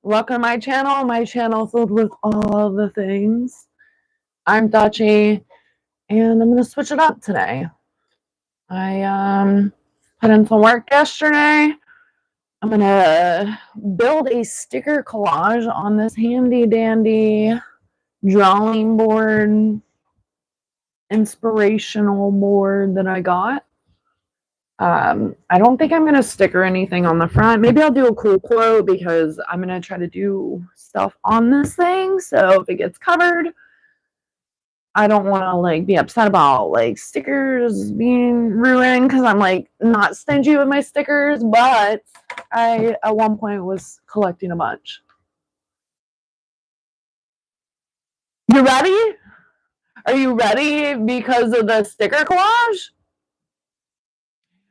Welcome to my channel filled with all the things. I'm Dutchy, and I'm going to switch it up today. I put in some work yesterday. I'm going to build a sticker collage on this handy dandy drawing board, inspirational board that I got. I don't think I'm going to sticker anything on the front. Maybe I'll do a cool quote because I'm going to try to do stuff on this thing. So if it gets covered, I don't want to be upset about stickers being ruined because I'm not stingy with my stickers, but I at one point was collecting a bunch. You ready? Are you ready because of the sticker collage?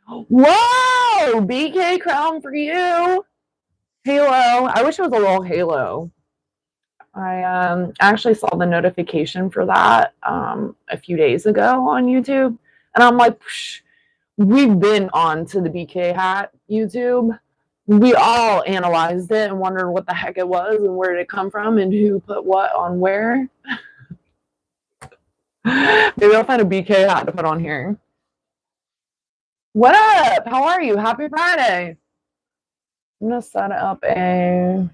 Whoa! BK crown for you. Halo. I wish it was a little halo. I actually saw the notification for that a few days ago on YouTube. And I'm like, we've been on to the BK hat YouTube. We all analyzed it and wondered what the heck it was and where did it come from and who put what on where. Maybe I'll find a BK hat to put on here. What up? How are you? Happy Friday. I'm going to set up a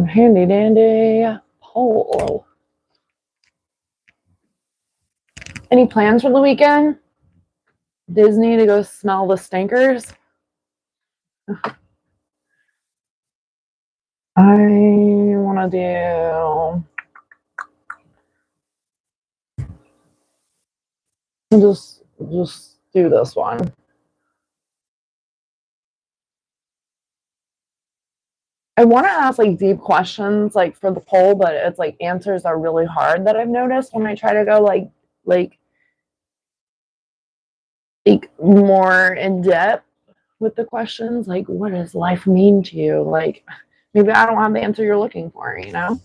handy dandy poll. Any plans for the weekend? Disney to go smell the stinkers? I want to just do this one. I want to ask deep questions for the poll, but it's answers are really hard that I've noticed when I try to go like more in depth with the questions. What does life mean to you? Maybe I don't have the answer you're looking for, you know?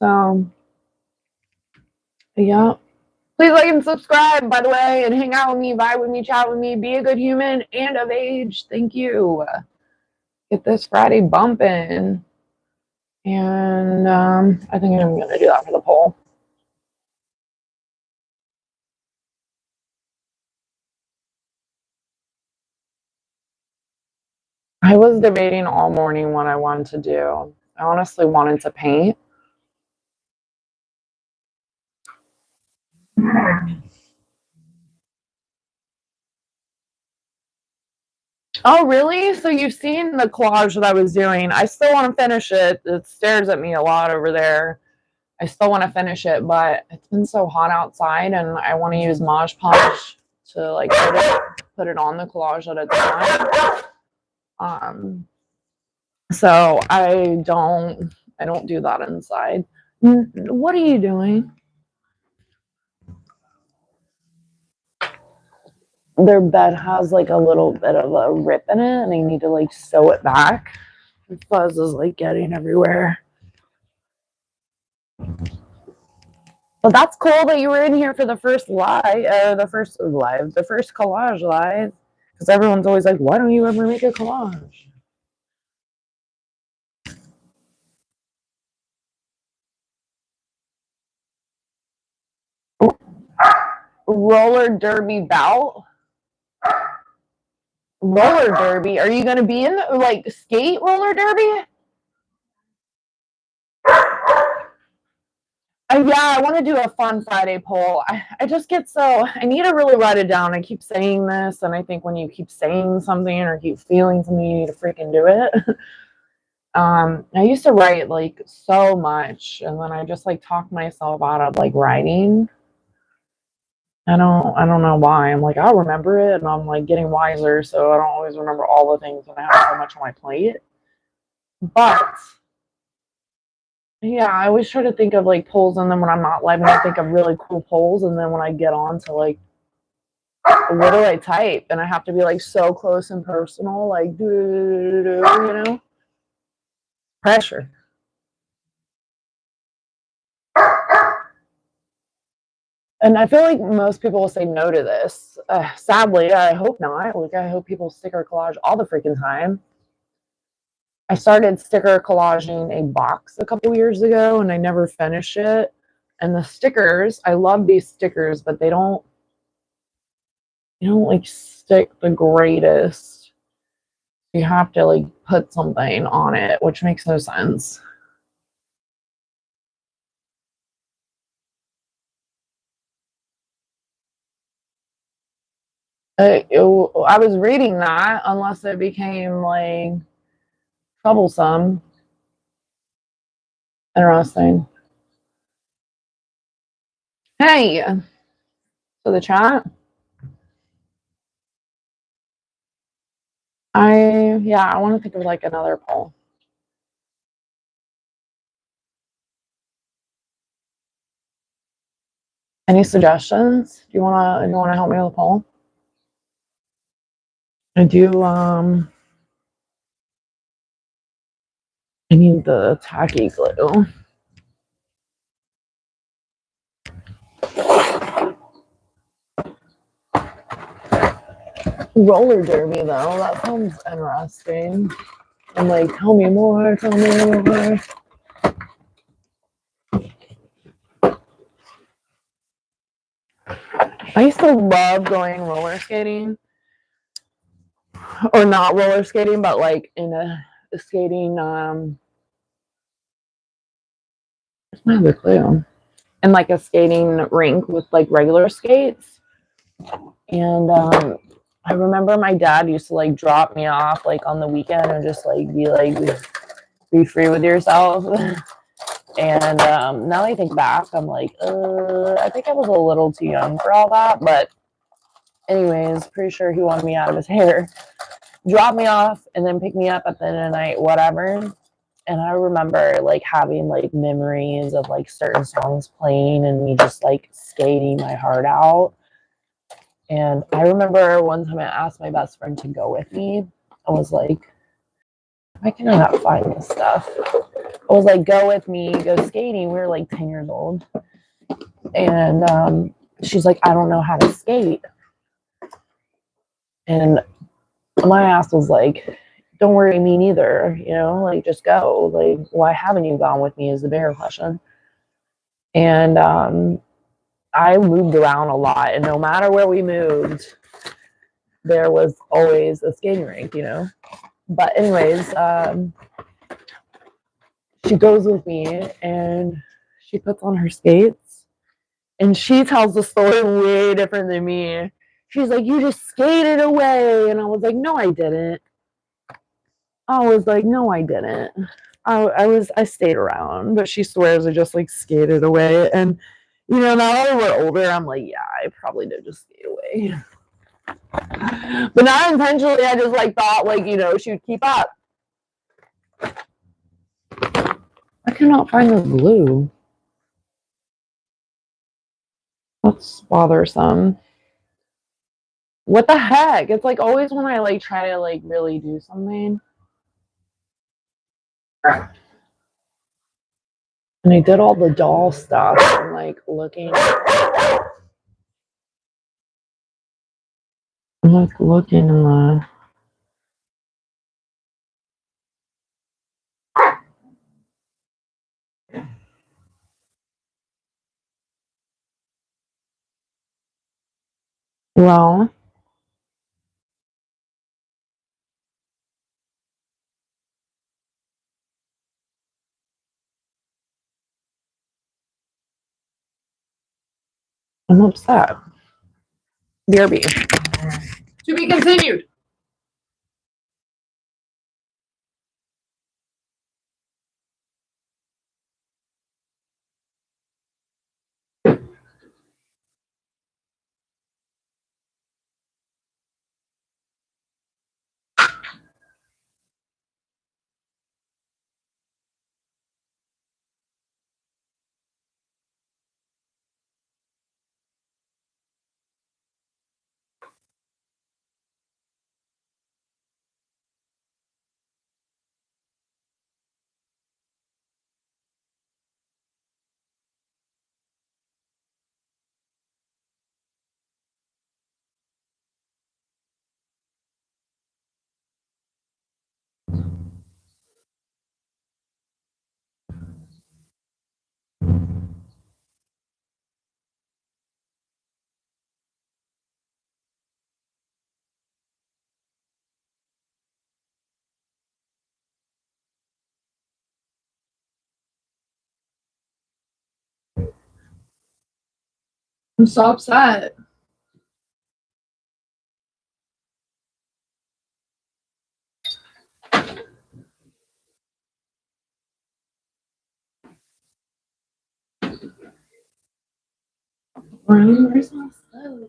So yeah. Please like and subscribe, by the way, and hang out with me, vibe with me, chat with me, be a good human and of age. Thank you. Get this Friday bumping. And I think I'm going to do that for the poll. I was debating all morning what I wanted to do. I honestly wanted to paint. Oh, really? So you've seen the collage that I was doing. I still want to finish it. It stares at me a lot over there. I still want to finish it, but it's been so hot outside, and I want to use Mod Podge to put it on the collage that it's on. So I don't do that inside. What are you doing? Their bed has a little bit of a rip in it, and they need to sew it back. The fuzz is getting everywhere. Well, that's cool that you were in here for the first the first collage live, because everyone's always like, why don't you ever make a collage? Roller derby bout? Roller derby? Are you going to be in the, skate roller derby? Yeah, I want to do a fun Friday poll. I just get I need to really write it down. I keep saying this, and I think when you keep saying something or keep feeling something, you need to freaking do it. I used to write so much, and then I just talk myself out of writing. I don't know why. I'm I'll remember it, and I'm getting wiser, so I don't always remember all the things when I have so much on my plate. But yeah, I always try to think of polls, and then when I'm not live, I think of really cool polls, and then when I get on to what do I type, and I have to be so close and personal, you know, pressure. And I feel like most people will say no to this. Sadly, I hope not. I hope people sticker collage all the freaking time. I started sticker collaging a box a couple years ago and I never finished it. And the stickers, I love these stickers, but they don't like stick the greatest. You have to like put something on it, which makes no sense. I was reading that unless it became like troublesome. Interesting. Hey, so the chat. I want to think of like another poll. Any suggestions? Do you wanna help me with a poll? I do I need the tacky glue. Roller derby though, that sounds interesting. I'm like, tell me more, tell me more. I used to love going roller skating. Or not roller skating, but like in a skating where's my other clue? In like a skating rink with like regular skates. And I remember my dad used to like drop me off like on the weekend and just like be free with yourself. And now that I think back, I'm like, I think I was a little too young for all that. But anyways, pretty sure he wanted me out of his hair, drop me off, and then pick me up at the end of the night, whatever. And I remember like having like memories of like certain songs playing and me just like skating my heart out. And I remember one time I asked my best friend to go with me. I was like, why can I not find this stuff? I was like, go with me, go skating. We were like 10 years old. And she's like, I don't know how to skate. And my ass was like, don't worry, me neither. Like just go. Like, why haven't you gone with me is the bigger question. And I moved around a lot. And no matter where we moved, there was always a skating rink. But anyways, she goes with me and she puts on her skates and she tells the story way different than me. She's like, you just skated away. And I was like, no, I didn't. No, I didn't. I stayed around, but she swears I just like skated away. And now that we're older, I'm like, yeah, I probably did just skate away. But not intentionally, I just like thought like, she would keep up. I cannot find the glue. That's bothersome. What the heck? It's like always when I like try to like really do something. And I did all the doll stuff and like looking in the well, I'm upset. BRB. To be continued. I'm so upset. Where's my stove?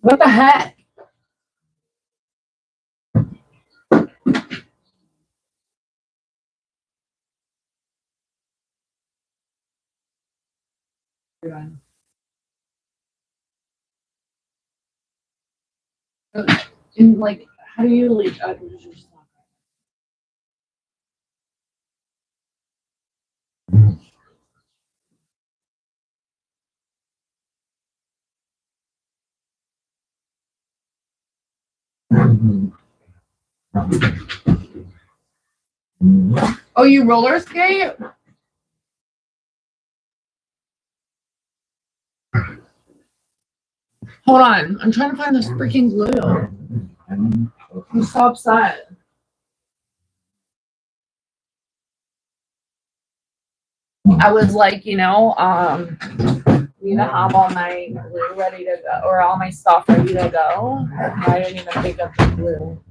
What the heck? And like, how do you leave? Oh, you roller skate? Hold on. I'm trying to find this freaking glue. I'm so upset. I was like, need to have all my glue ready to go, or all my stuff ready to go. I didn't even pick up the glue.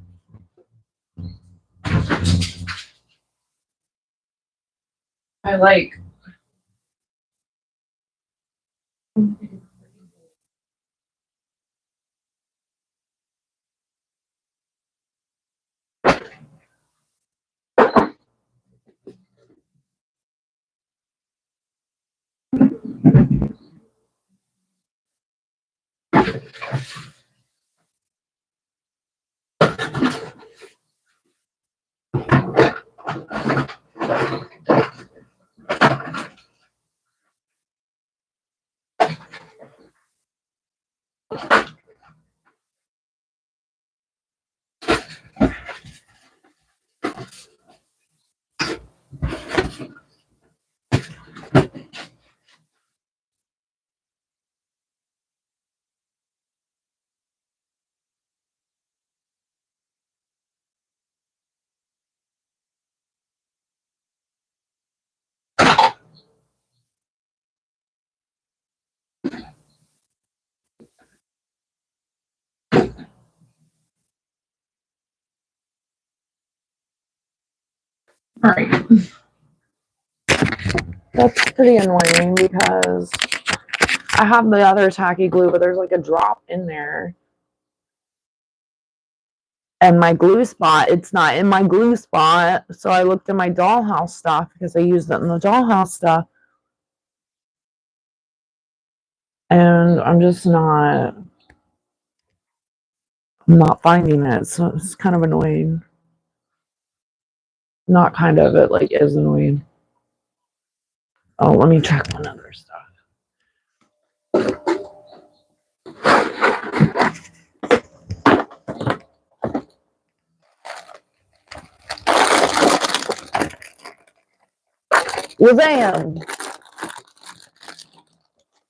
I like. All right. That's pretty annoying because I have the other tacky glue, but there's like a drop in there. And my glue spot, it's not in my glue spot. So I looked in my dollhouse stuff because I used it in the dollhouse stuff. And I'm not finding it. So it's kind of annoying. Not kind of, it like is annoying. Oh, let me check one other stuff. Wazam!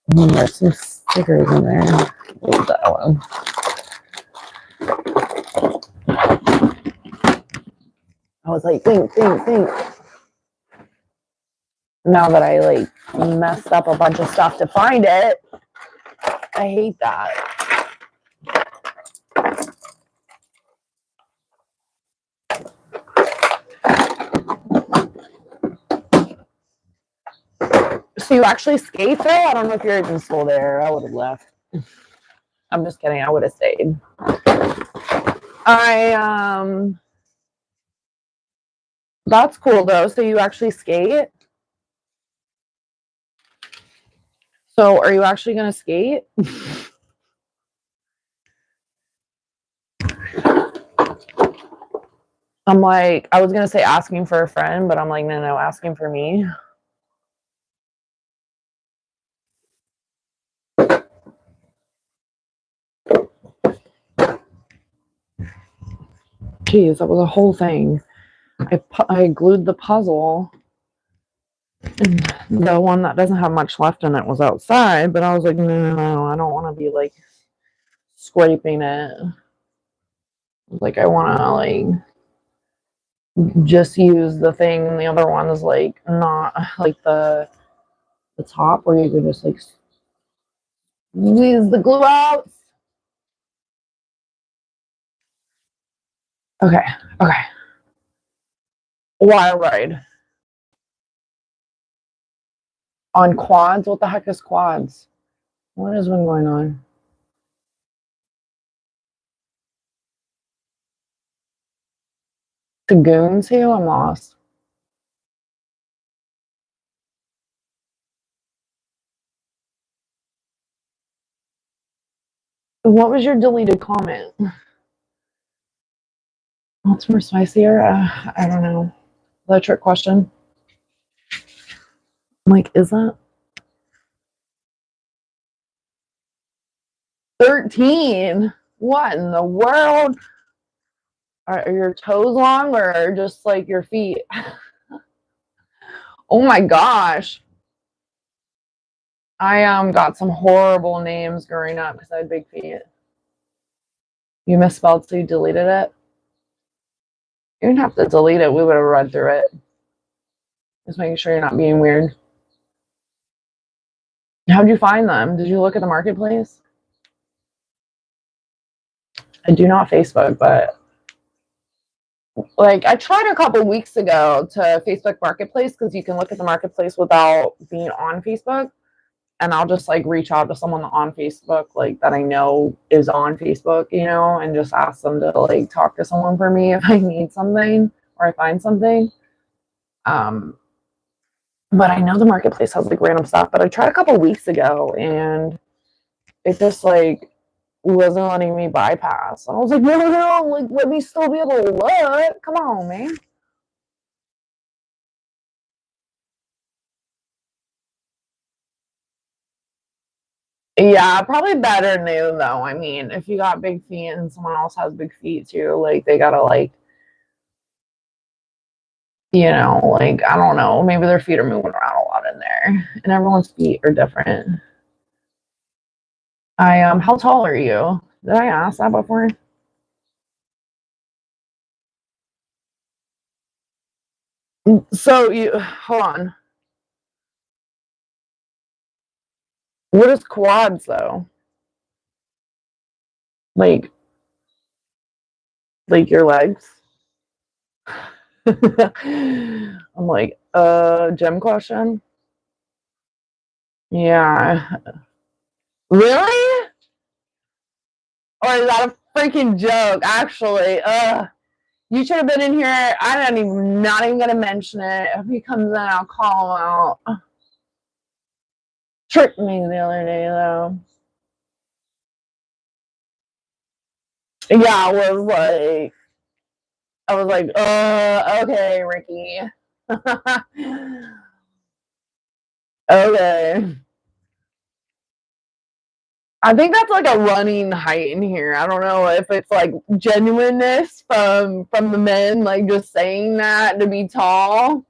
There's some stickers in there. What's that one? I was like, think. Now that I like messed up a bunch of stuff to find it, I hate that. So you actually skate though? I don't know if you're even still there. I would have left. I'm just kidding. I would have stayed. That's cool though. So you actually skate? So are you actually gonna skate? I'm like, I was gonna say asking for a friend, but I'm like, no, asking for me. Jeez, that was a whole thing. I glued the puzzle. And the one that doesn't have much left in it was outside, but I was like, no, I don't want to be like scraping it. Like, I want to like just use the thing. The other one is like not like the top where you can just like squeeze the glue out. Okay. Wild ride on quads. What the heck is quads? What has been going on? To goons here? I'm lost. What was your deleted comment? What's more spicier? I don't know. Is that a trick question? I'm like, is that 13? What in the world? Are your toes long or just like your feet? Oh my gosh. I got some horrible names growing up because I had big feet. You misspelled, so you deleted it? You didn't have to delete it. We would have read through it. Just making sure you're not being weird. How'd you find them? Did you look at the marketplace? I do not Facebook, but like I tried a couple weeks ago to Facebook Marketplace because you can look at the marketplace without being on Facebook. And I'll just like reach out to someone on Facebook, like that I know is on Facebook, and just ask them to like talk to someone for me if I need something or I find something. But I know the marketplace has like random stuff. But I tried a couple weeks ago and it just like wasn't letting me bypass. And I was like, no, like let me still be able to look. Come on, man. Yeah, probably better new though. I mean, if you got big feet and someone else has big feet too, like they gotta like, like I don't know, maybe their feet are moving around a lot in there, and everyone's feet are different. How tall are you? Did I ask that before? So you hold on. What is quads though? Like your legs? I'm like, gym question? Yeah. Really? Or is that a freaking joke? Actually, you should have been in here. Not even gonna mention it. If he comes in, I'll call him out. Tricked me the other day though. Yeah, I was like, okay, Ricky. Okay. I think that's like a running height in here. I don't know if it's like genuineness from the men, like just saying that to be tall,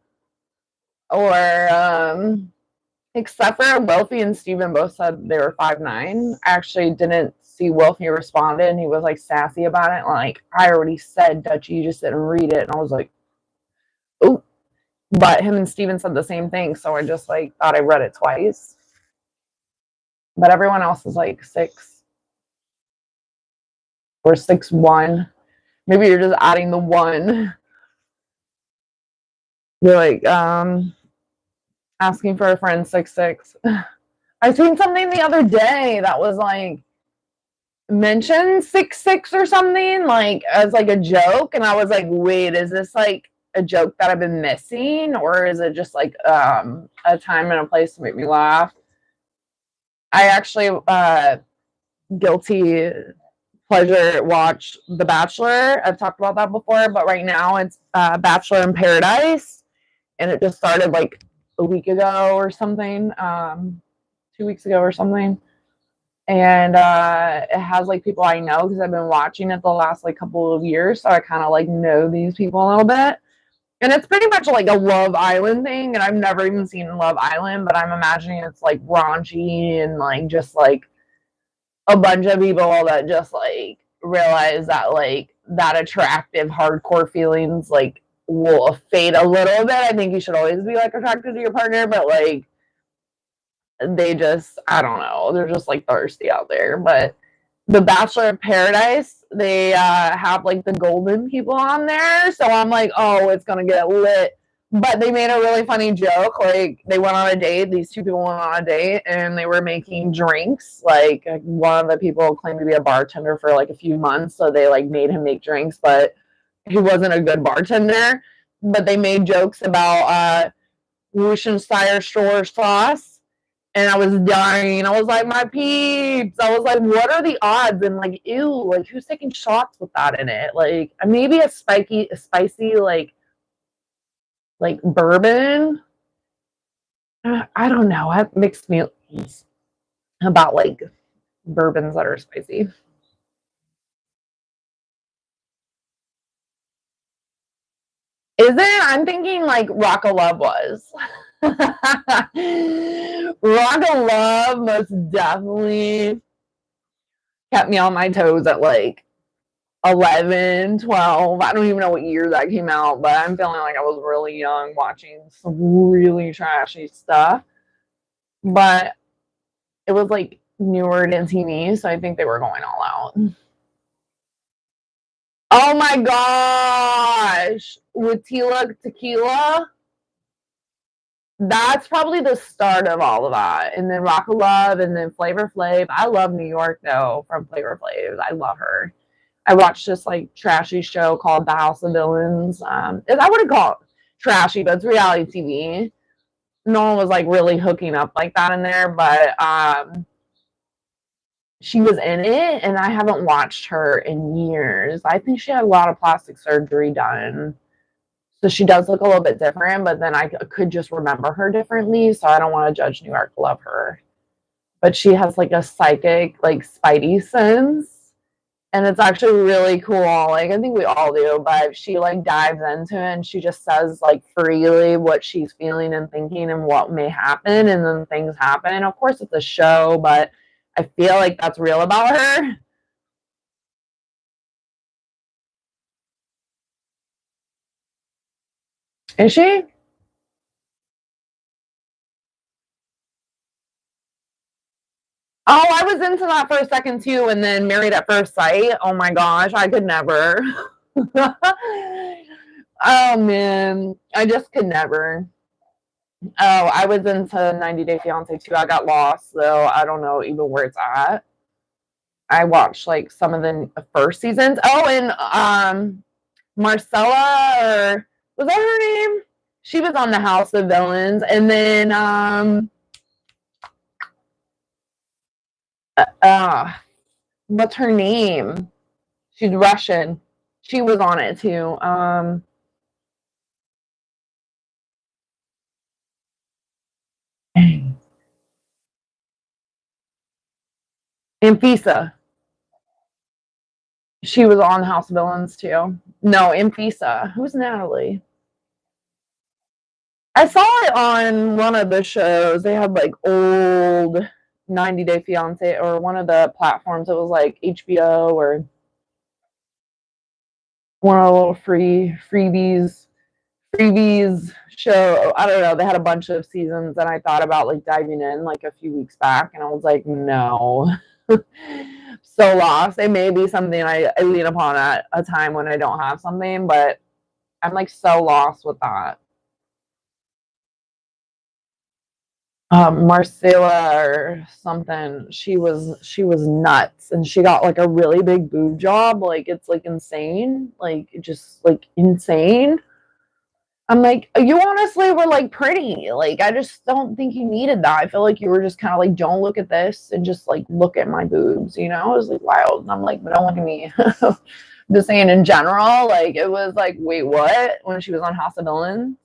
or except for Wealthy and Steven both said they were 5'9". I actually didn't see Wealthy responded, and he was like sassy about it. Like, I already said, Dutchie, you just didn't read it. And I was like, oh, But him and Steven said the same thing, so I just like thought I read it twice. But everyone else is like 6 or 6'1". Maybe you're just adding the 1. You're like asking for a friend 6'6". I seen something the other day that was like mentioned 6'6" or something, like as like a joke, and I was like, wait, is this like a joke that I've been missing, or is it just like a time and a place to make me laugh? I actually guilty pleasure watch The Bachelor. I've talked about that before, but right now it's Bachelor in Paradise, and it just started like a week ago or something, 2 weeks ago or something. And it has like people I know because I've been watching it the last like couple of years, so I kind of like know these people a little bit. And it's pretty much like a Love Island thing, and I've never even seen Love Island, but I'm imagining it's like raunchy and like just like a bunch of people that just like realize that like that attractive hardcore feelings like will fade a little bit. I think you should always be like attracted to your partner, but like they just, I don't know, they're just like thirsty out there. But the Bachelor in Paradise, they have like the golden people on there, so I'm like, oh, it's gonna get lit. But they made a really funny joke. Like they went on a date. These two people went on a date, and they were making drinks. Like one of the people claimed to be a bartender for like a few months, so they like made him make drinks, but he wasn't a good bartender. But they made jokes about Worcestershire sauce, and I was dying. I was like, my peeps. I was like, what are the odds? And like, ew, like who's taking shots with that in it? Like maybe a spicy like bourbon. I don't know. I have mixed feelings about like bourbons that are spicy. Is it? I'm thinking like Rock of Love was. Rock of Love most definitely kept me on my toes at like 11, 12. I don't even know what year that came out, but I'm feeling like I was really young watching some really trashy stuff. But it was like newer than TV, so I think they were going all out. Oh my gosh, with Tila Tequila, that's probably the start of all of that. And then Rock of Love, and then Flavor Flav. I love New York though from Flavor Flav. I love her. I watched this like trashy show called The House of Villains. I wouldn't call it trashy, but it's reality TV. No one was like really hooking up like that in there, but she was in it, and I haven't watched her in years. I think she had a lot of plastic surgery done. So she does look a little bit different, but then I could just remember her differently. So I don't want to judge New York. Love her. But she has like a psychic, like spidey sense. And it's actually really cool. Like I think we all do, but she like dives into it, and she just says like freely what she's feeling and thinking and what may happen, and then things happen. Of course it's a show, but I feel like that's real about her. Is she? Oh, I was into that for a second too, and then Married at First Sight. Oh my gosh, I could never. Oh man, I just could never. Oh, I was into 90 Day Fiance too. I got lost, though. I don't know even where it's at. I watched like some of the first seasons. Oh, and Marcella, or was that her name? She was on the House of Villains, and then what's her name? She's Russian. She was on it too. Infisa. She was on House of Villains too. No, Infisa. Who's Natalie? I saw it on one of the shows. They had like old 90 Day Fiance, or one of the platforms. It was like HBO or one of the little freebies show. I don't know. They had a bunch of seasons, and I thought about like diving in like a few weeks back, and I was like, no. So lost. It may be something I lean upon at a time when I don't have something, but I'm like so lost with that. Marcella or something. She was nuts, and she got like a really big boob job. Like it's like insane, like just like insane. I'm like, you honestly were like pretty. Like I just don't think you needed that. I feel like you were just kind of like, don't look at this and just like look at my boobs. You know, it was like wild. And I'm like, but don't look at me. Just saying in general, like it was like, wait, what? When she was on House of Villains,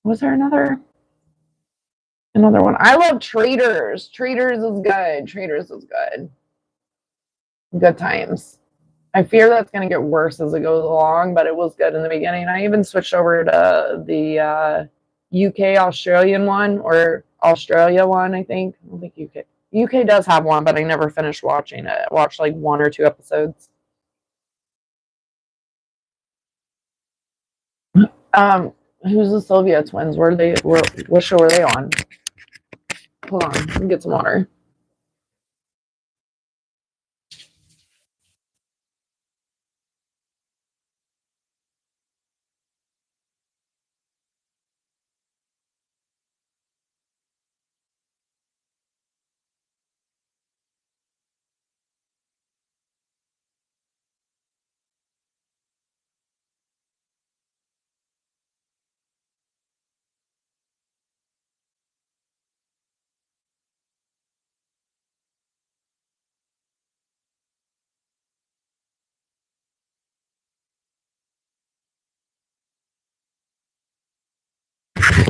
was there another one? I love Traders. Traders is good. Traders is good. Good times. I fear that's going to get worse as it goes along, but it was good in the beginning. I even switched over to the UK Australian one, or Australia one, I think. I don't think UK. UK does have one, but I never finished watching it. I watched like 1 or 2 episodes. Um, who's the Sylvia twins? What show were they on? Hold on, let me get some water.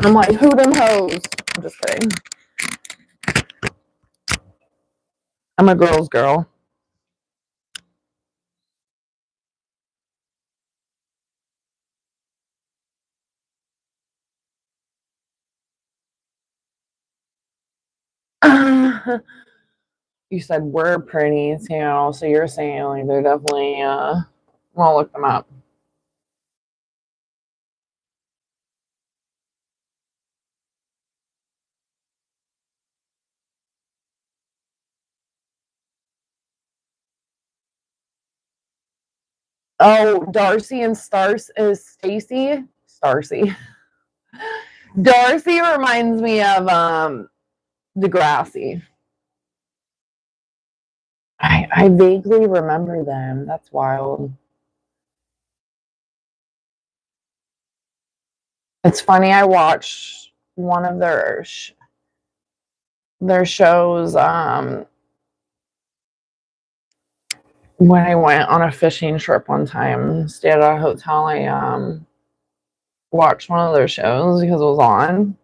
I'm like, who them hoes? I'm just kidding. I'm a girl's girl. You said we're pretty too, so you're saying like they're definitely I'll look them up. Oh, Darcy and Stars is Stacy. Starcy. Darcy reminds me of Degrassi. I vaguely remember them. That's wild. It's funny. I watched one of their shows when I went on a fishing trip one time. Stayed at a hotel. I watched one of their shows because it was on.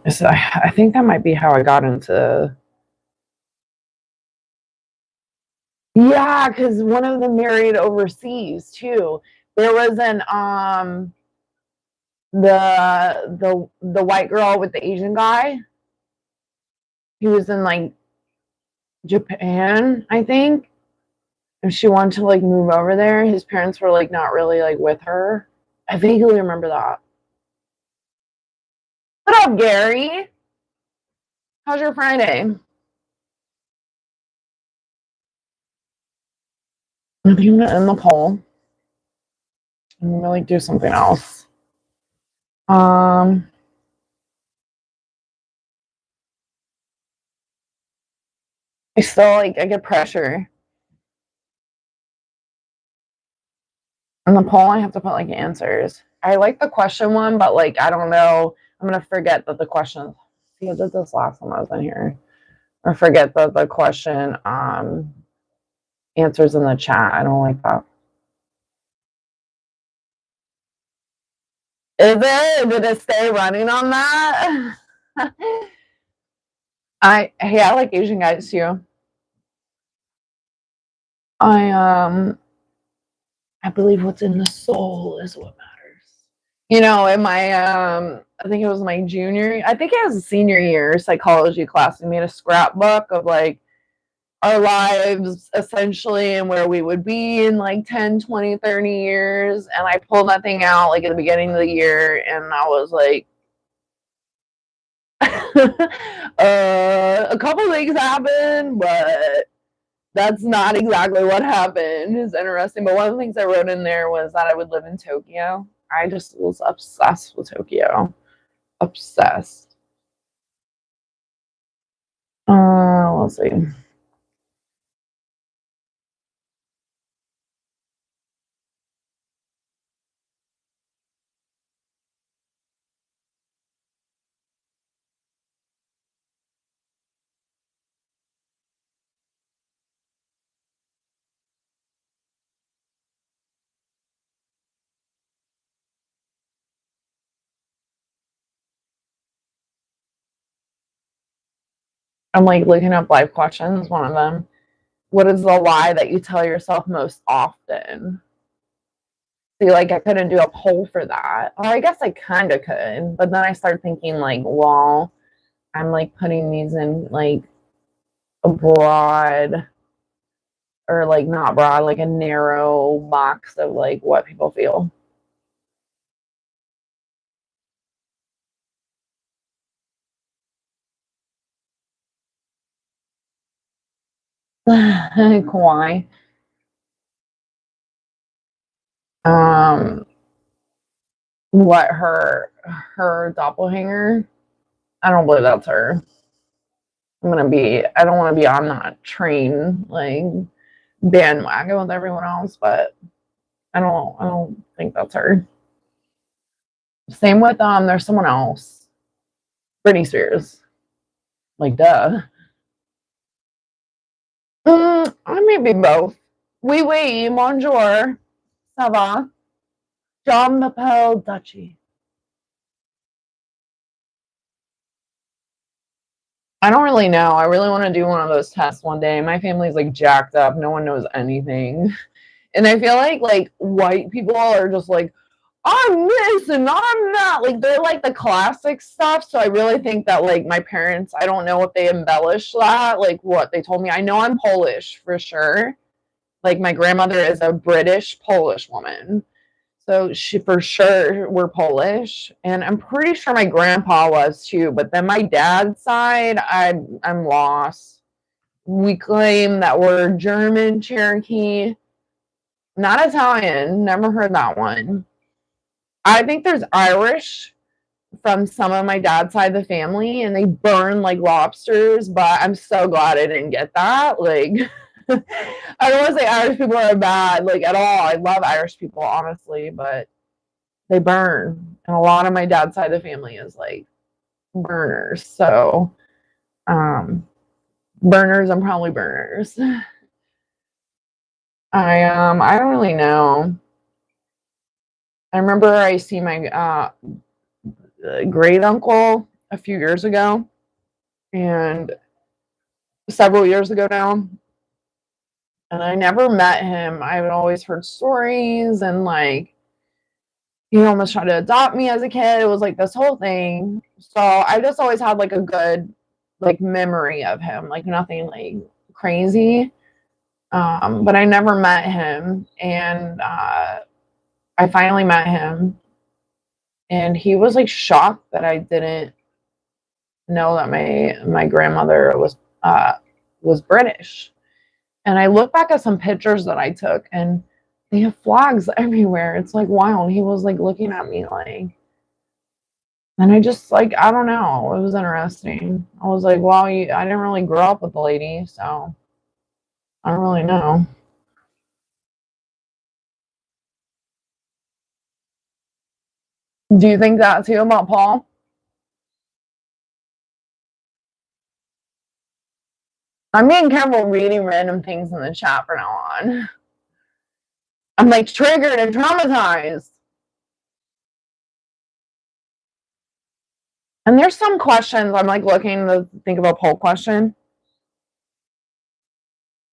So I think that might be how I got into. Yeah, because one of them married overseas too. There was an the white girl with the Asian guy. He was in like Japan, I think. And she wanted to like move over there. His parents were like not really like with her. I vaguely remember that. What up, Gary? How's your Friday? I think I'm gonna end the poll. I'm gonna like do something else. Um, I still like I get pressure. On the poll, I have to put like answers. I like the question one, but like I don't know. I'm gonna forget that the question. See, I did this last time I was in here. Or forget that the question answers in the chat. I don't like that. Is it? Did it stay running on that? I like Asian guys too. I I believe what's in the soul is what matters. You know, in my I think it was my junior, I think it was a senior year psychology class. We made a scrapbook of like our lives essentially and where we would be in like 10, 20, 30 years. And I pulled that thing out like at the beginning of the year and I was like, a couple things happened, but that's not exactly what happened. It's interesting. But one of the things I wrote in there was that I would live in Tokyo. I just was obsessed with Tokyo. Obsessed. Let's see. I'm like looking up life questions, one of them. What is the lie that you tell yourself most often? See, like I couldn't do a poll for that. Or I guess I kind of could, but then I started thinking like, well, I'm like putting these in like a broad or like not broad, like a narrow box of like what people feel. Why? Um, what her doppelganger? I don't believe that's her. I don't want to be on that train like bandwagon with everyone else, but I don't think that's her. Same with there's someone else. Britney Spears. Like duh. Maybe both. Oui, bonjour. Ça va? Je m'appelle Dutchie. I don't really know. I really want to do one of those tests one day. My family's like jacked up. No one knows anything. And I feel like white people are just like, I'm this and I'm that. Like they're like the classic stuff. So I really think that like my parents, I don't know if they embellish that, like what they told me. I know I'm Polish for sure. Like my grandmother is a British Polish woman. So she for sure were Polish, and I'm pretty sure my grandpa was too. But then my dad's side, I'm lost. We claim that we're German, Cherokee, not Italian. Never heard that one. I think there's Irish from some of my dad's side of the family, and they burn like lobsters. But I'm so glad I didn't get that. Like, I don't want to say Irish people are bad, like at all. I love Irish people, honestly, but they burn. And a lot of my dad's side of the family is like burners. So, burners and probably burners. I don't really know. I remember I see my great uncle a few years ago, and several years ago now, and I never met him. I've always heard stories, and like he almost tried to adopt me as a kid. It was like this whole thing. So I just always had like a good like memory of him, like nothing like crazy. But I never met him, and I finally met him, and he was like shocked that I didn't know that my grandmother was British. And I look back at some pictures that I took, and they have flags everywhere. It's like wild. He was like looking at me like, and I just like I don't know. It was interesting. I was like, well, I didn't really grow up with the lady, so I don't really know. Do you think that too about Paul? I'm being careful reading random things in the chat from now on. I'm like triggered and traumatized. And there's some questions I'm like looking to think of a poll question.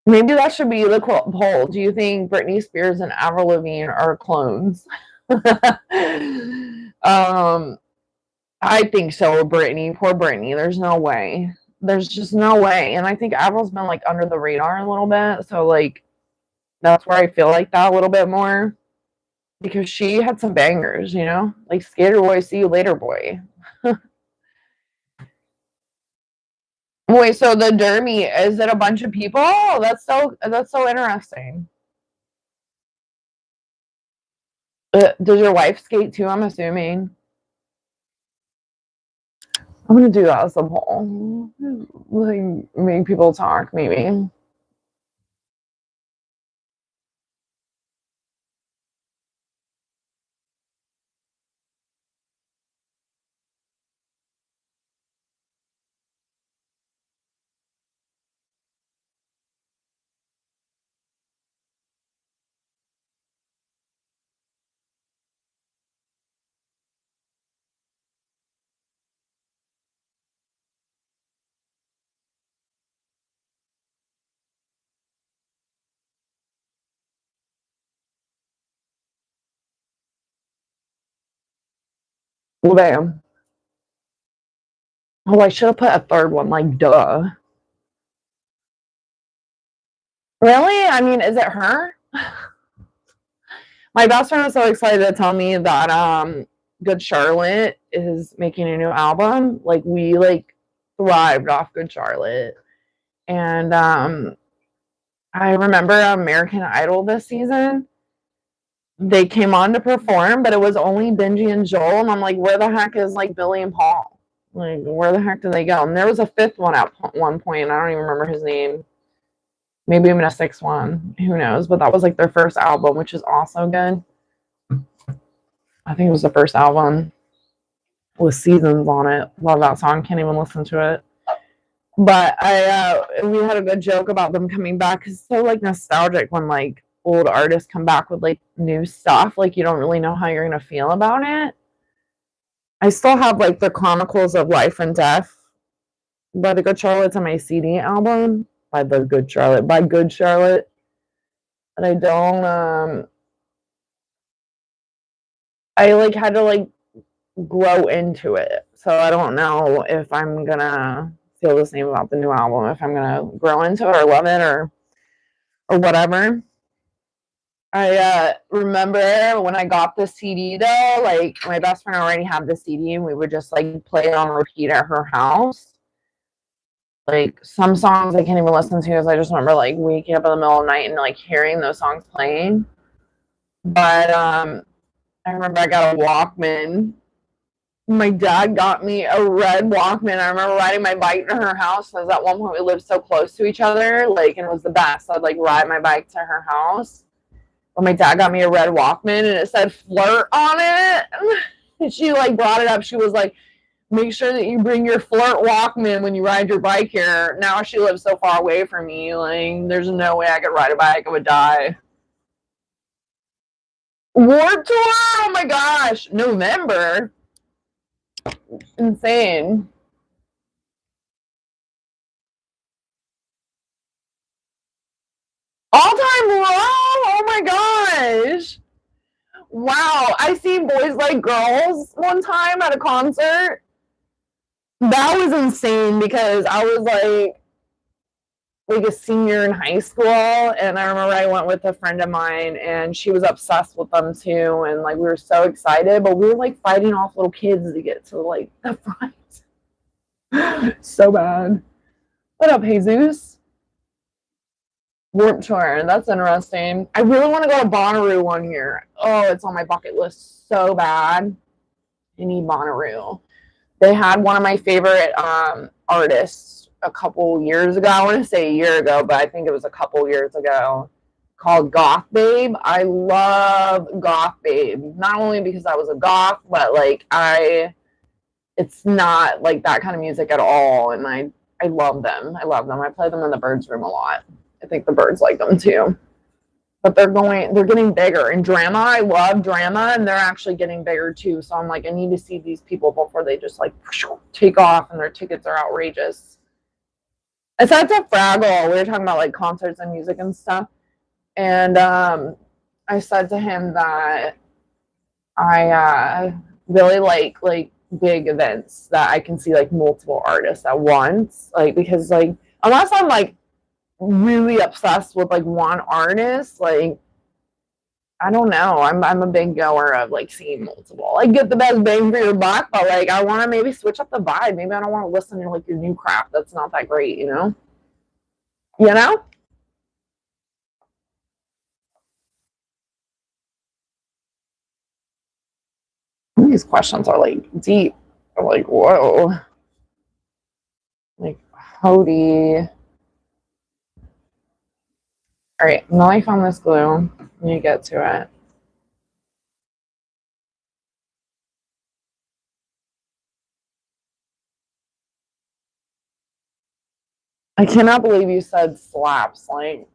Maybe that should be the poll. Do you think Britney Spears and Avril Lavigne are clones? I think so. Brittany, poor Brittany. There's no way. There's just no way. And I think Avril's been like under the radar a little bit. So like that's where I feel like that a little bit more. Because she had some bangers, you know? Like Skater Boy, See You Later Boy. Wait, so the Dermy, is it a bunch of people? Oh, that's so interesting. Does your wife skate too, I'm assuming? I'm gonna do that as a poll. Like make people talk, maybe. Well, damn. Oh, I should have put a third one, like, duh. Really? I mean, is it her? My best friend was so excited to tell me that Good Charlotte is making a new album. Like we like thrived off Good Charlotte. And I remember American Idol this season. They came on to perform, but it was only Benji and Joel. And I'm like, where the heck is like Billy and Paul? Like, where the heck did they go? And there was a fifth one at one point. I don't even remember his name. Maybe even a sixth one. Who knows? But that was like their first album, which is also good. I think it was the first album with Seasons on it. Love that song. Can't even listen to it. But we had a good joke about them coming back. It's so like nostalgic when like old artists come back with like new stuff. Like you don't really know how you're gonna feel about it. I still have like the Chronicles of Life and Death by the Good Charlotte's on my CD album by the Good Charlotte by Good Charlotte. And I don't I like had to like grow into it. So I don't know if I'm gonna feel the same about the new album, if I'm gonna grow into it or love it or whatever. I remember when I got the CD though, like my best friend already had the CD and we would just like play it on repeat at her house. Like some songs I can't even listen to because I just remember like waking up in the middle of the night and like hearing those songs playing. But I remember I got a Walkman. My dad got me a red Walkman. I remember riding my bike to her house because at one point we lived so close to each other, like, and it was the best. I'd like ride my bike to her house. But my dad got me a red Walkman and it said flirt on it. And she like brought it up. She was like, make sure that you bring your flirt Walkman when you ride your bike here. Now she lives so far away from me. Like, there's no way I could ride a bike. I would die. Warped Tour? Oh my gosh. November. Insane. All-time low? Oh my gosh. Wow. I seen Boys Like Girls one time at a concert. That was insane because I was like a senior in high school, and I remember I went with a friend of mine and she was obsessed with them too, and like we were so excited, but we were like fighting off little kids to get to like the front. So bad. What up, Jesus? Warped Tour. That's interesting. I really want to go to Bonnaroo one year. Oh, it's on my bucket list so bad. I need Bonnaroo. They had one of my favorite artists a couple years ago. I want to say a year ago, but I think it was a couple years ago, called Goth Babe. I love Goth Babe. Not only because I was a goth, but like it's not like that kind of music at all. And I love them. I love them. I play them in the Birds room a lot. I think the birds like them too. But they're getting bigger. And Drama, I love Drama, and they're actually getting bigger too. So I'm like, I need to see these people before they just like take off, and their tickets are outrageous. Aside from Fraggle, we were talking about like concerts and music and stuff. And I said to him that I really like big events that I can see like multiple artists at once. Like, because like, unless I'm like really obsessed with like one artist, like, I don't know. I'm a big goer of like seeing multiple. Like, get the best bang for your buck, but like I want to maybe switch up the vibe. Maybe I don't want to listen to like your new crap that's not that great, you know? You know? These questions are like deep. I'm like, whoa. Like, Hody. All right, now I found this glue. Let me get to it. I cannot believe you said slaps. Like,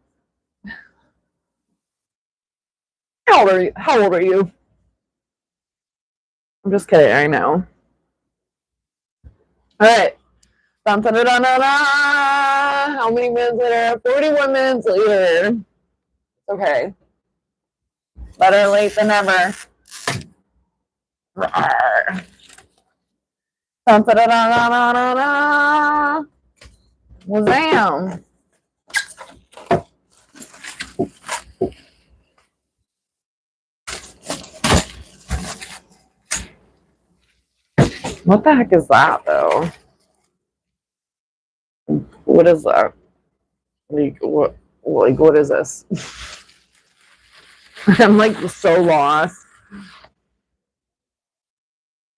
how old are you? How old are you? I'm just kidding. I know. All right. Dun, dun, dun, dun, dun, dun. How many minutes later? 41 minutes later. Okay. Better late than never. Rawr. Dun, dun, dun, dun, dun, dun, dun. Well, damn. What the heck is that, though? What is that? Like, what is this? I'm like so lost.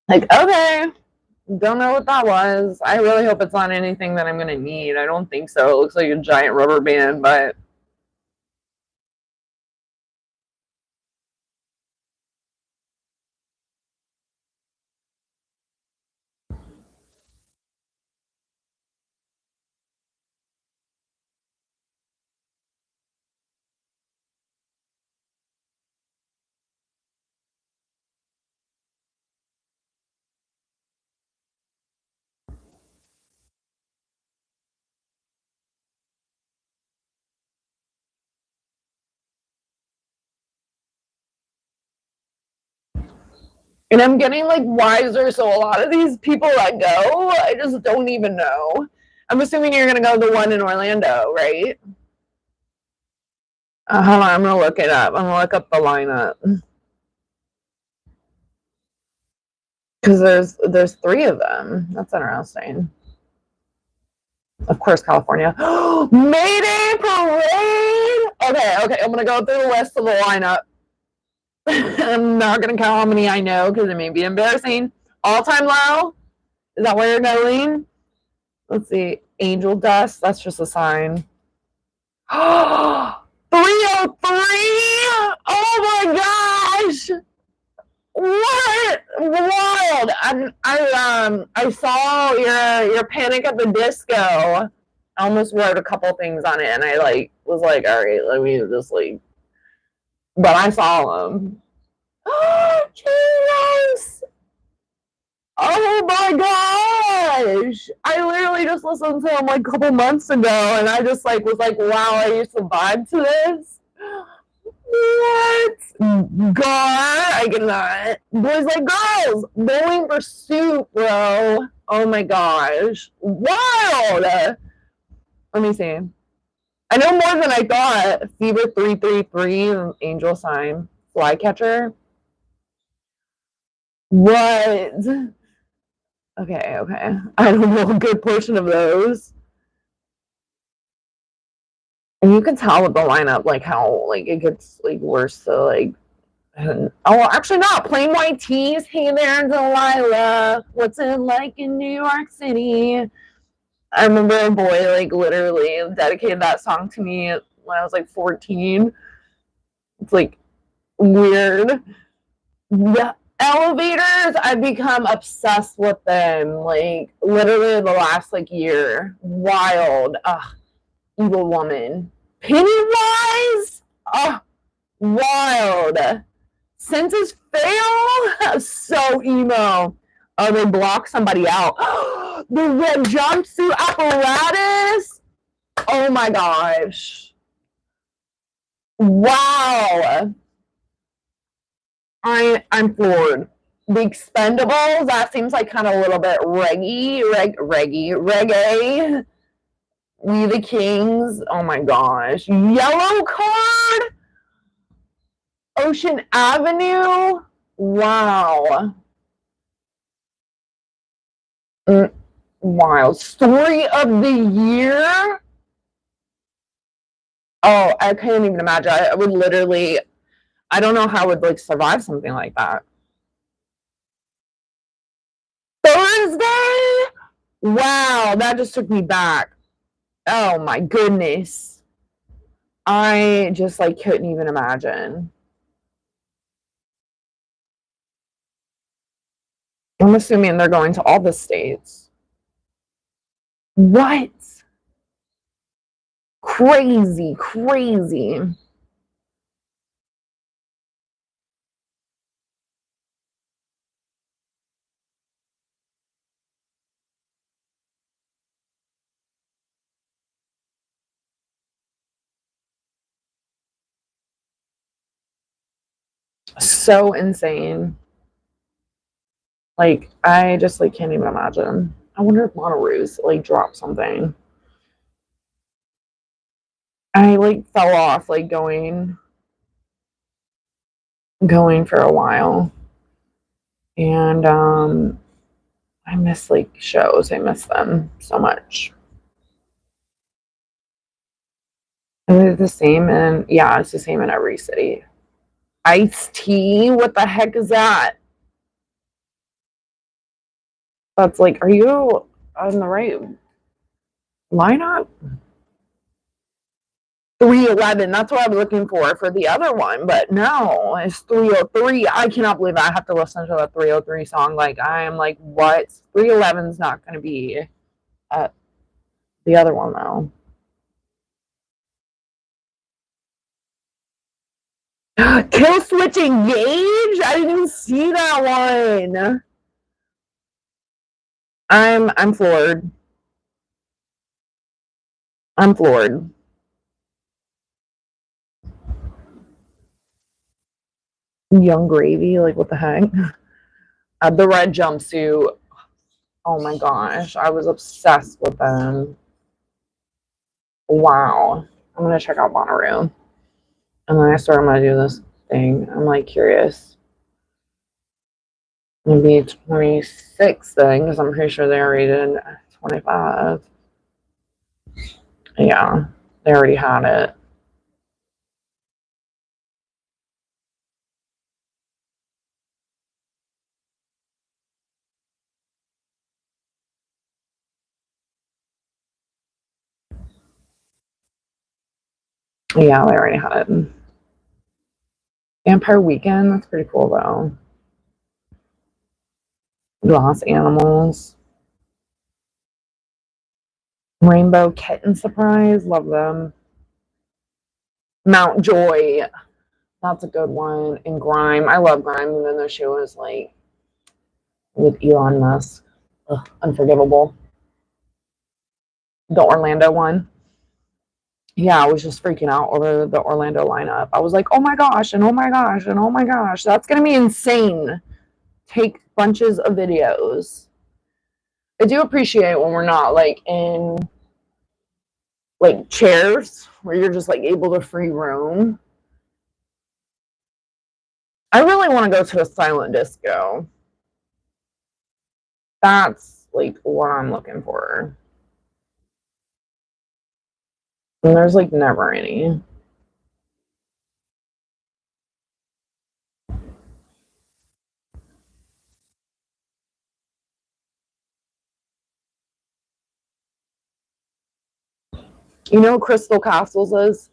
Like, okay, don't know what that was. I really hope it's not anything that I'm gonna need. I don't think so. It looks like a giant rubber band, but and I'm getting like wiser. So a lot of these people that go, I just don't even know. I'm assuming you're gonna go to the one in Orlando, right? Hold on, I'm gonna look it up. I'm gonna look up the lineup because there's three of them. That's interesting. Of course, California. Mayday Parade. Okay. I'm gonna go through the list of the lineup. I'm not gonna count how many I know because it may be embarrassing. All time low. Is that where you're going? Let's see. Angel dust. That's just a sign. 303. Oh my gosh. What? Wild. I saw your Panic at the Disco. I almost wrote a couple things on it, and I like was like, all right, let me just like. But I saw them. Oh, Jesus! Oh my gosh! I literally just listened to him like a couple months ago, and I just like was like, wow, I used to vibe to this. What? Gar, I cannot. Boys like girls, bowling for soup, bro. Oh my gosh, wild. Let me see. I know more than I thought. Fever 333, angel sign, flycatcher. What? Okay. I don't know a good portion of those. And you can tell with the lineup, like how like it gets like worse to like. Oh, well, actually not. Plain white tees. Hey there, Delilah. What's it like in New York City? I remember a boy like literally dedicated that song to me when I was like 14. It's like weird. The elevators, I've become obsessed with them. Like literally the last like year. Wild. Ugh, evil woman. Pennywise? Ugh, wild. Senses fail? So emo. Oh, they block somebody out. The red jumpsuit apparatus? Oh my gosh. Wow. I'm floored. The Expendables, that seems like kind of a little bit reggae. We the Kings, oh my gosh. Yellow Card, Ocean Avenue, wow. Wow. Story of the Year. Oh, I can't even imagine. I would literally, I don't know how I would like survive something like that. Thursday? Wow, that just took me back. Oh my goodness. I just like couldn't even imagine. I'm assuming they're going to all the states. What? Crazy, crazy. So insane. Like, I just like can't even imagine. I wonder if Monterey's like dropped something. I like fell off like going for a while. And I miss like shows. I miss them so much. And it's the same in yeah, it's the same in every city. Iced tea? What the heck is that? That's like, are you on the right lineup? 311. That's what I was looking for the other one, but no, it's 303. I cannot believe I have to listen to the 303 song. Like, I am like, what? 311's not going to be uh, the other one, though. Kill Switch Engage? I didn't even see that one. I'm floored. I'm floored. Young Gravy, like what the heck? The red jumpsuit. Oh my gosh, I was obsessed with them. Wow. I'm gonna check out Bonnaroo. And then I start, I'm gonna do this thing. I'm like curious. Maybe 26 then, because I'm pretty sure they already did 25. Yeah, they already had it. Yeah, they already had it. Vampire Weekend, that's pretty cool though. Lost Animals. Rainbow Kitten Surprise, love them. Mount Joy, that's a good one. And Grime, I love Grime, even though she was like with Elon Musk. Ugh, unforgivable. The Orlando one. Yeah, I was just freaking out over the Orlando lineup. I was like, oh my gosh, and oh my gosh, and oh my gosh, that's gonna be insane. Take bunches of videos. I do appreciate when we're not like in like chairs where you're just like able to free roam. I really want to go to a silent disco. That's like what I'm looking for. And there's like never any. You know what Crystal Castles is?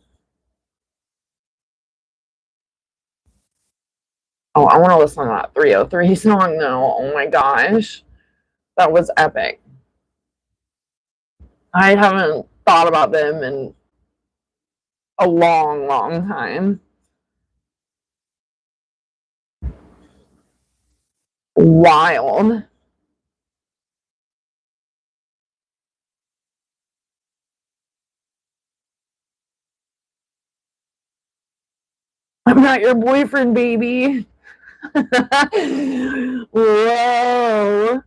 Oh, I want to listen to that 303 song now. Oh my gosh. That was epic. I haven't thought about them in a long, long time. Wild. I'm not your boyfriend, baby. Whoa.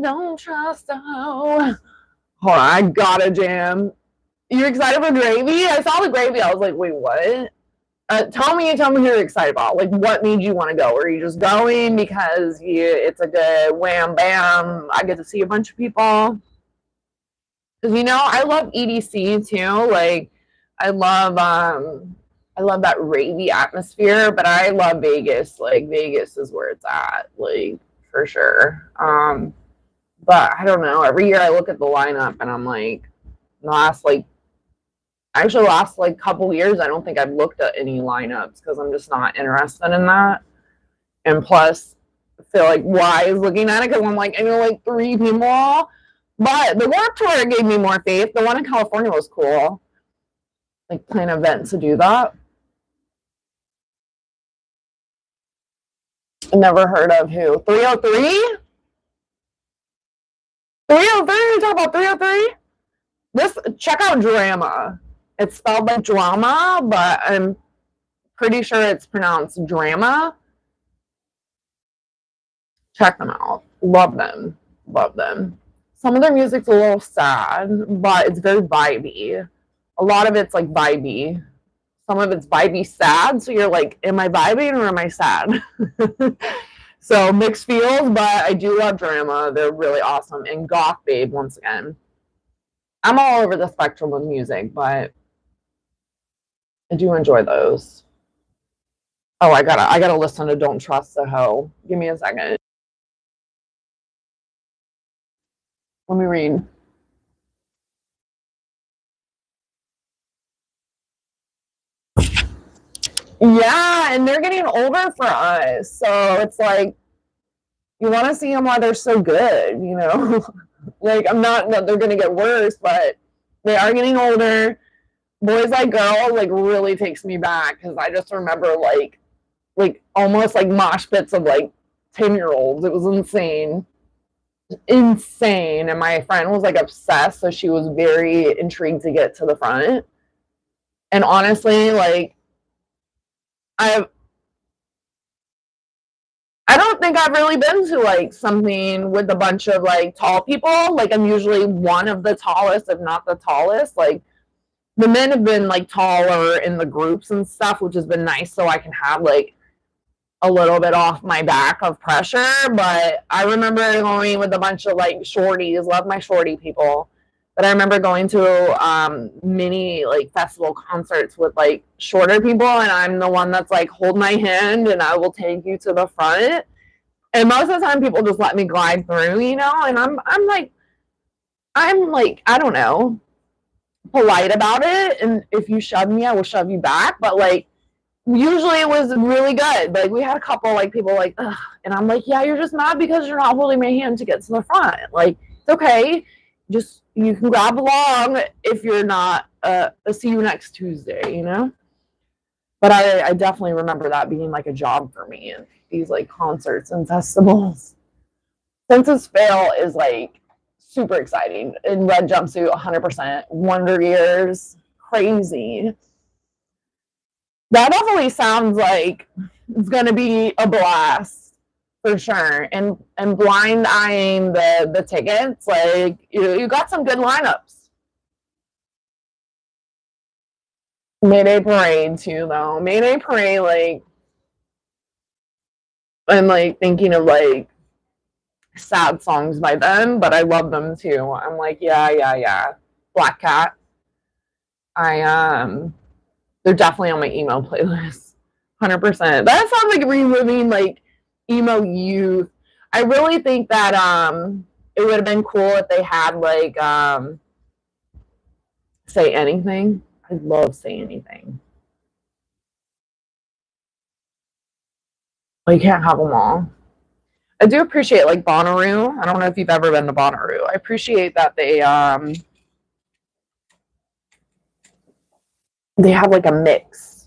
Don't trust a hoe. Hold on, I got a jam. You excited for Gravy? I saw the Gravy. I was like, wait, what? Tell me who you're excited about. Like, what made you want to go? Are you just going because it's a good wham bam? I get to see a bunch of people. Because I love EDC too. Like, I love that ravey atmosphere. But I love Vegas. Like, Vegas is where it's at. Like, for sure. But I don't know. Every year I look at the lineup and I'm like, the last couple years, I don't think I've looked at any lineups because I'm just not interested in that. And plus, I feel like why is looking at it because I'm like, I know like 3 people. But the Warped Tour gave me more faith. The one in California was cool. Like plan an event to do that. Never heard of who? 303? 303? You talk about 303? Check out Drama. It's spelled like drama, but I'm pretty sure it's pronounced drama. Check them out. Love them. Love them. Some of their music's a little sad, but it's very vibey. A lot of it's like vibey. Some of it's vibey sad, so you're like, am I vibing or am I sad? So mixed feels, but I do love Drama. They're really awesome. And Goth Babe, once again. I'm all over the spectrum of music, but I do enjoy those. Oh, I gotta listen to Don't Trust the Hoe. Give me a second. Let me read. Yeah, and they're getting older for us. So it's like you want to see them while they're so good, like I'm not that they're gonna get worse, but they are getting older. Boys Like Girls like really takes me back because I just remember like almost like mosh pits of like 10-year-olds. It was insane. Insane. And my friend was like obsessed, so she was very intrigued to get to the front. And honestly, like I don't think I've really been to like something with a bunch of like tall people. Like I'm usually one of the tallest, if not the tallest. Like the men have been like taller in the groups and stuff, which has been nice so I can have like a little bit off my back of pressure. But I remember going with a bunch of like shorties, love my shorty people. But I remember going to mini like festival concerts with like shorter people, and I'm the one that's like, hold my hand and I will take you to the front. And most of the time people just let me glide through, and I'm like, I don't know, polite about it. And if you shove me, I will shove you back. But like usually it was really good. Like we had a couple like people like, ugh. And I'm like, yeah, you're just mad because you're not holding my hand to get to the front. Like it's okay. Just you can grab along if you're not see you next Tuesday, But I definitely remember that being like a job for me and these like concerts and festivals. Census Fail is like super exciting. In red jumpsuit, 100%. Wonder Years, crazy. That definitely sounds like it's gonna be a blast for sure. And blind eyeing the tickets, like you got some good lineups. Mayday Parade too, though. Mayday Parade, like I'm like thinking of like sad songs by them, but I love them too. I'm like, yeah. Black Cat. They're definitely on my emo playlist. 100%. That sounds like reliving like emo youth. I really think that it would have been cool if they had like Say Anything. I love Say Anything. Well, you can't have them all. I do appreciate like Bonnaroo. I don't know if you've ever been to Bonnaroo. I appreciate that they have like a mix.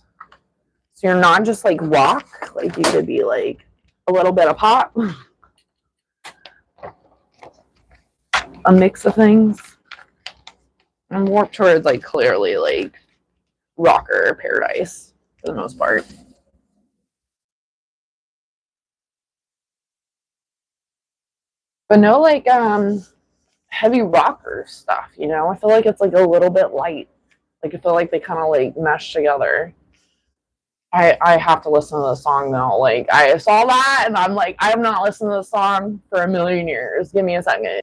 So you're not just like rock, like you could be like a little bit of pop. A mix of things. And Warped Tour is like clearly like rocker paradise for the most part. But no, like heavy rocker stuff, you know? I feel like it's like a little bit light. Like I feel like they kind of like mesh together. I have to listen to the song though. Like I saw that and I'm like, I have not listened to the song for a million years. Give me a second.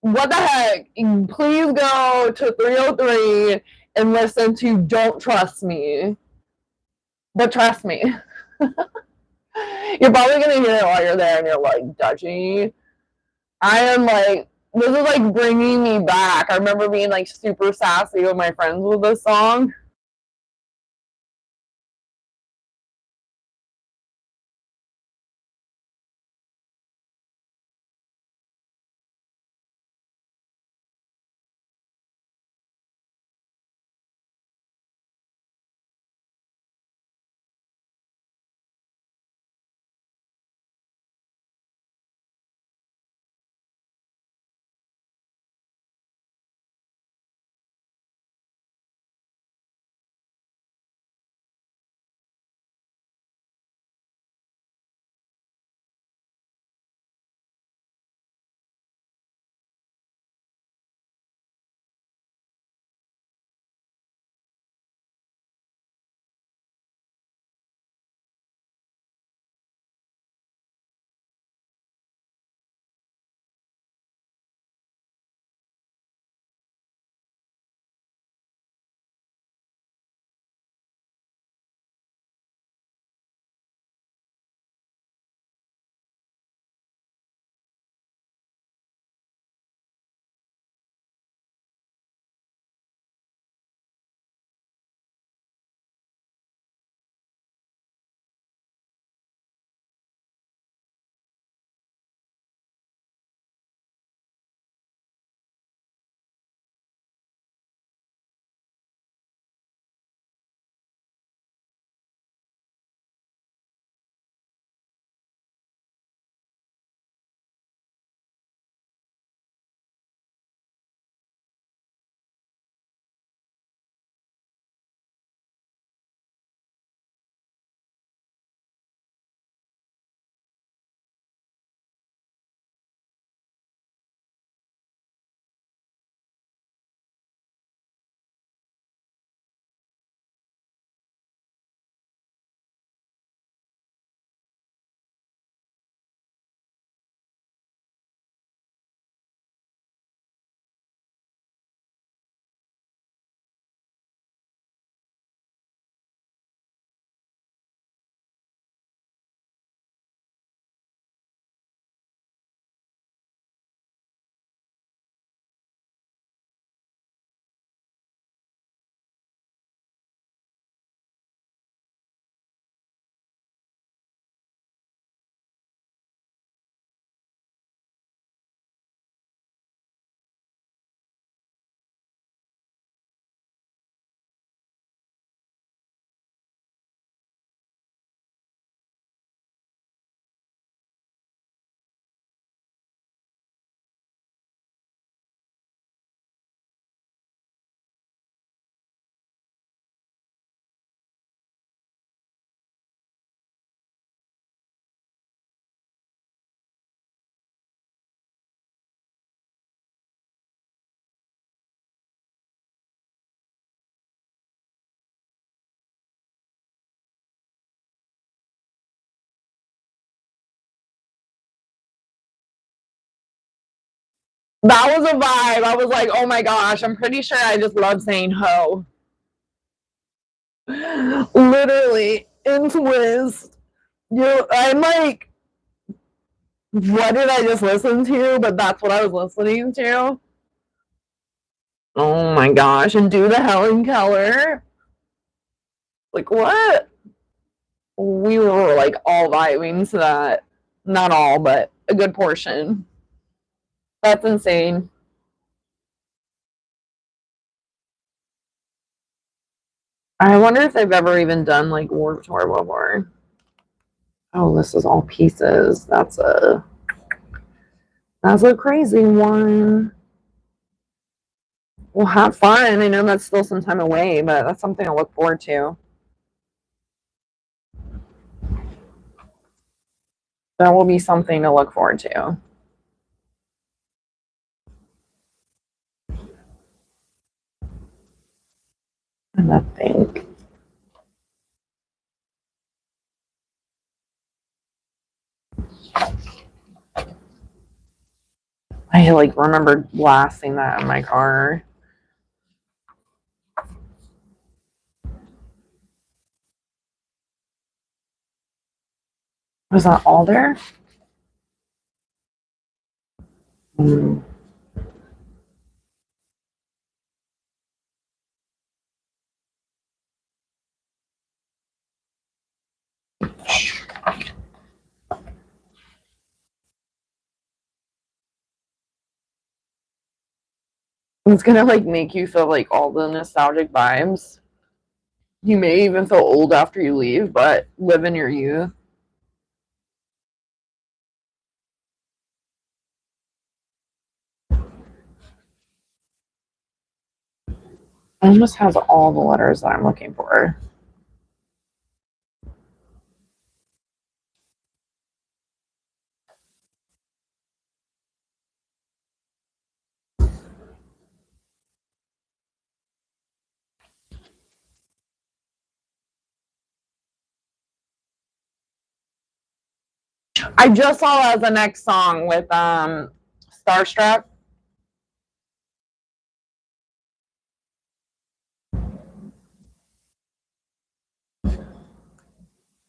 What the heck? Please go to 303 and listen to Don't Trust Me. But trust me. You're probably gonna hear it while you're there and you're like, Dutchie. I am like, this is like bringing me back. I remember being like super sassy with my friends with this song. That was a vibe. I was like, oh my gosh, I'm pretty sure I just love saying ho. Literally, in twist. I'm like, What did I just listen to? But that's what I was listening to. Oh my gosh. And Do the Helen Keller. Like, what? We were like all vibing to that. Not all, but a good portion. That's insane. I wonder if they've ever even done like Warped Tour before. Oh, this is all pieces. That's a crazy one. Well, have fun. I know that's still some time away, but that's something to look forward to. That will be something to look forward to. And I think. I like remembered blasting that in my car. Was that all there? Mm. It's gonna like make you feel like all the nostalgic vibes. You may even feel old after you leave, but live in your youth. It almost has all the letters that I'm looking for. I just saw that as the next song with Starstruck.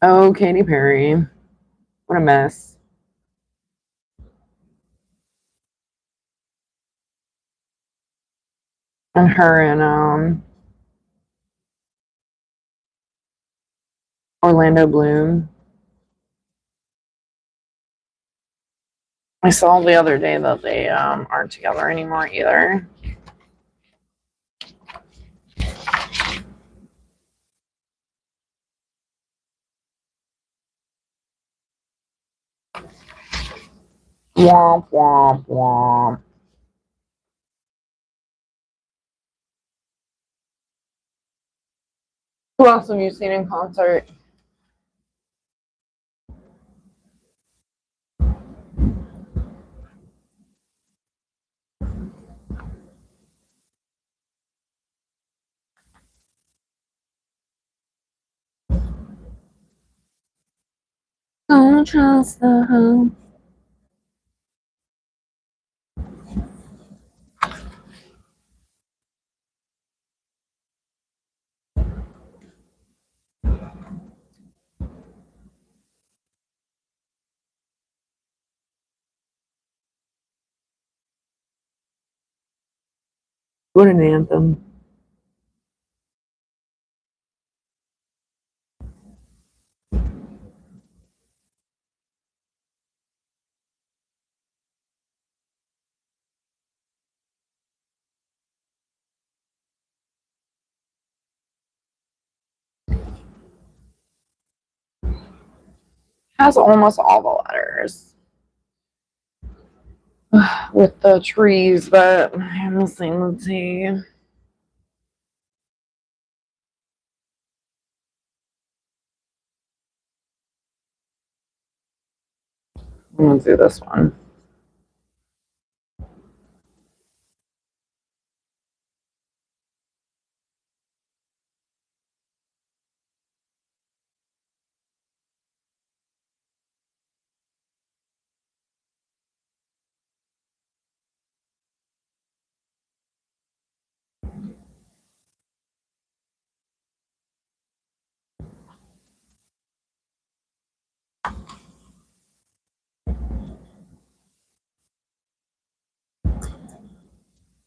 Oh, Katy Perry. What a mess. And her and Orlando Bloom. I saw the other day that they aren't together anymore either. Womp womp womp. Who else have you seen in concert? Don't trust the hope. What an anthem. Has almost all the letters. With the trees, but I'm missing the T. I'm gonna do this one.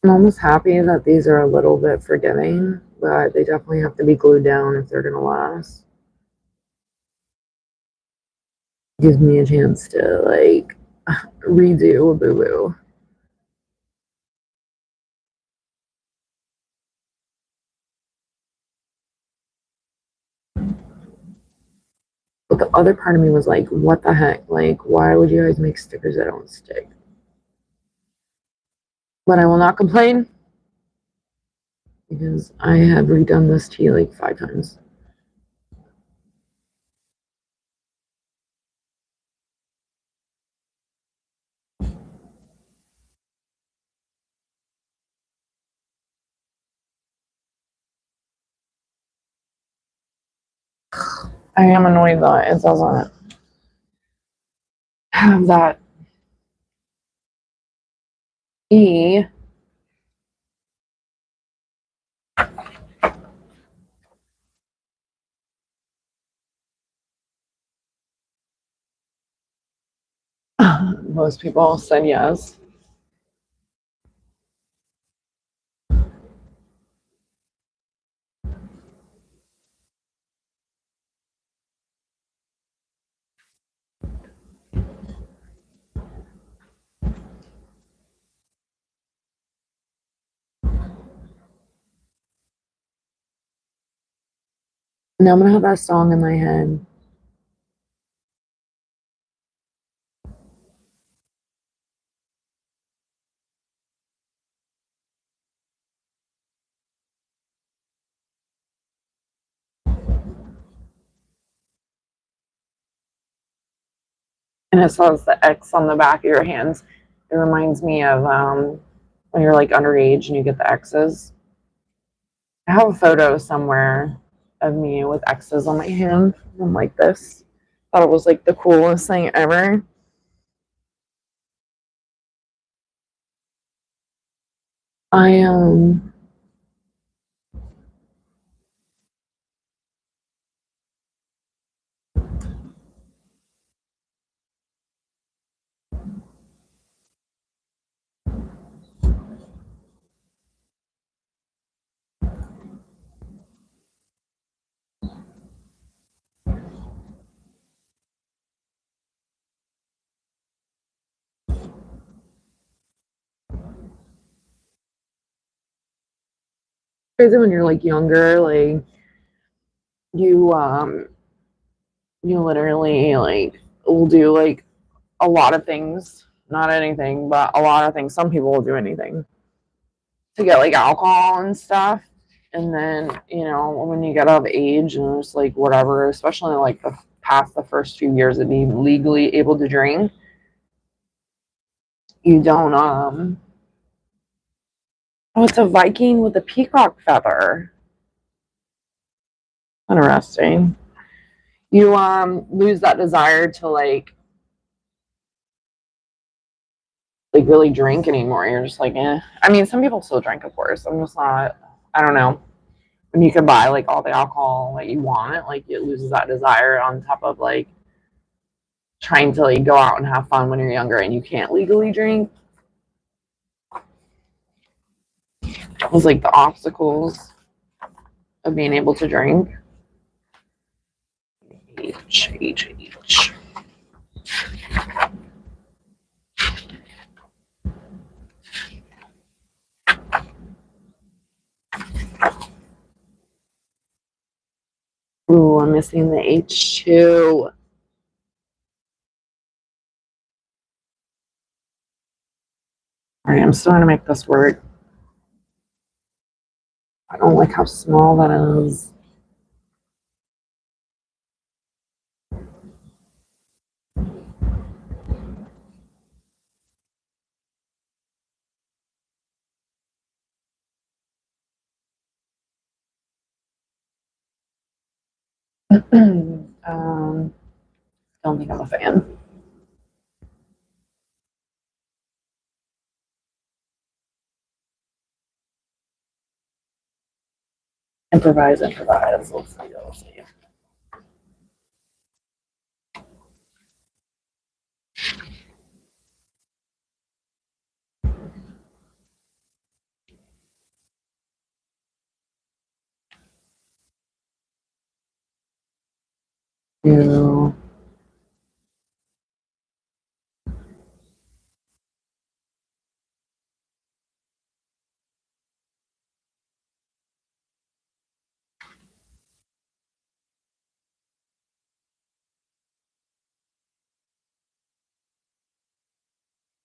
I'm almost happy that these are a little bit forgiving, but they definitely have to be glued down if they're gonna last. Gives me a chance to like redo a boo-boo. But the other part of me was like, what the heck? Like, why would you guys make stickers that don't stick? But I will not complain because I have redone this tea like 5 times. I am annoyed that it doesn't have that E. Most people said yes. Now I'm gonna have that song in my head. And it says the X on the back of your hands. It reminds me of when you're like underage and you get the X's. I have a photo somewhere of me with X's on my hand. I'm like this. Thought it was like the coolest thing ever. I crazy when you're like younger, like you you literally like will do like a lot of things. Not anything, but a lot of things. Some people will do anything to get like alcohol and stuff. And then, when you get of age and it's like whatever, especially like the past the first 2 years of being legally able to drink, you don't oh, it's a Viking with a peacock feather. Interesting. You lose that desire to like really drink anymore. You're just like, eh. I mean, some people still drink, of course. I'm just not. I don't know. When you can buy like all the alcohol that you want, like it loses that desire. On top of like trying to like go out and have fun when you're younger and you can't legally drink. It was like the obstacles of being able to drink. H. Ooh, I'm missing the H2. All right, I'm still trying to make this work. I don't like how small that is. Don't think I'm a fan. Improvise. Let's see. to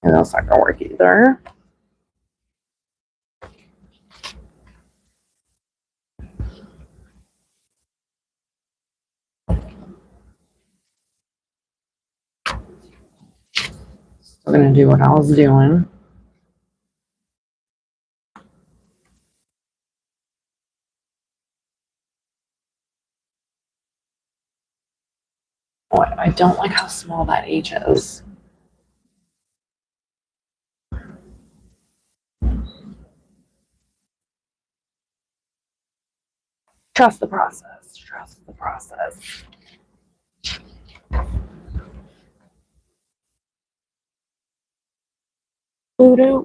and that's not gonna work either. Still gonna do what I was doing. Oh, I don't like how small that H is. Trust the process. Trust the process. Voodoo.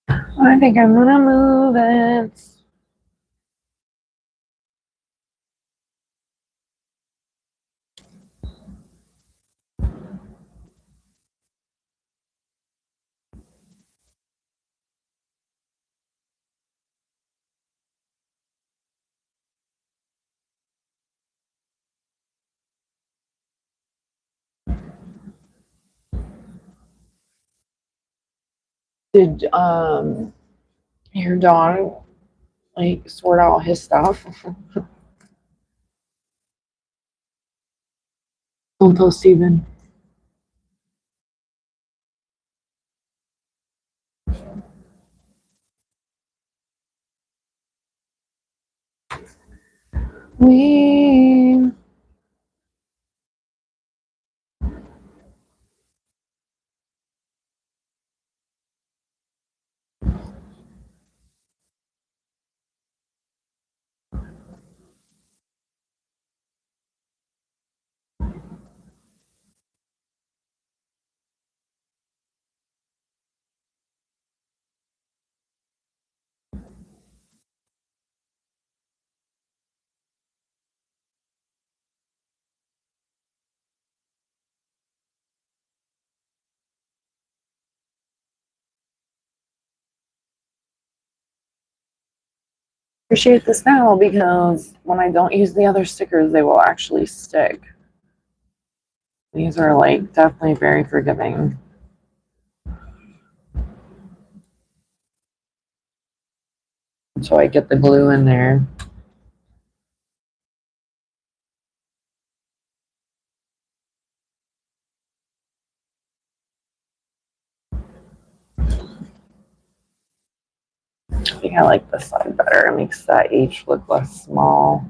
I think I'm gonna move it. Did your dog like sort out his stuff? Don't tell Steven. We appreciate this now because when I don't use the other stickers, they will actually stick. These are like definitely very forgiving. So I get the glue in there. I think I like this side better. It makes that H look less small.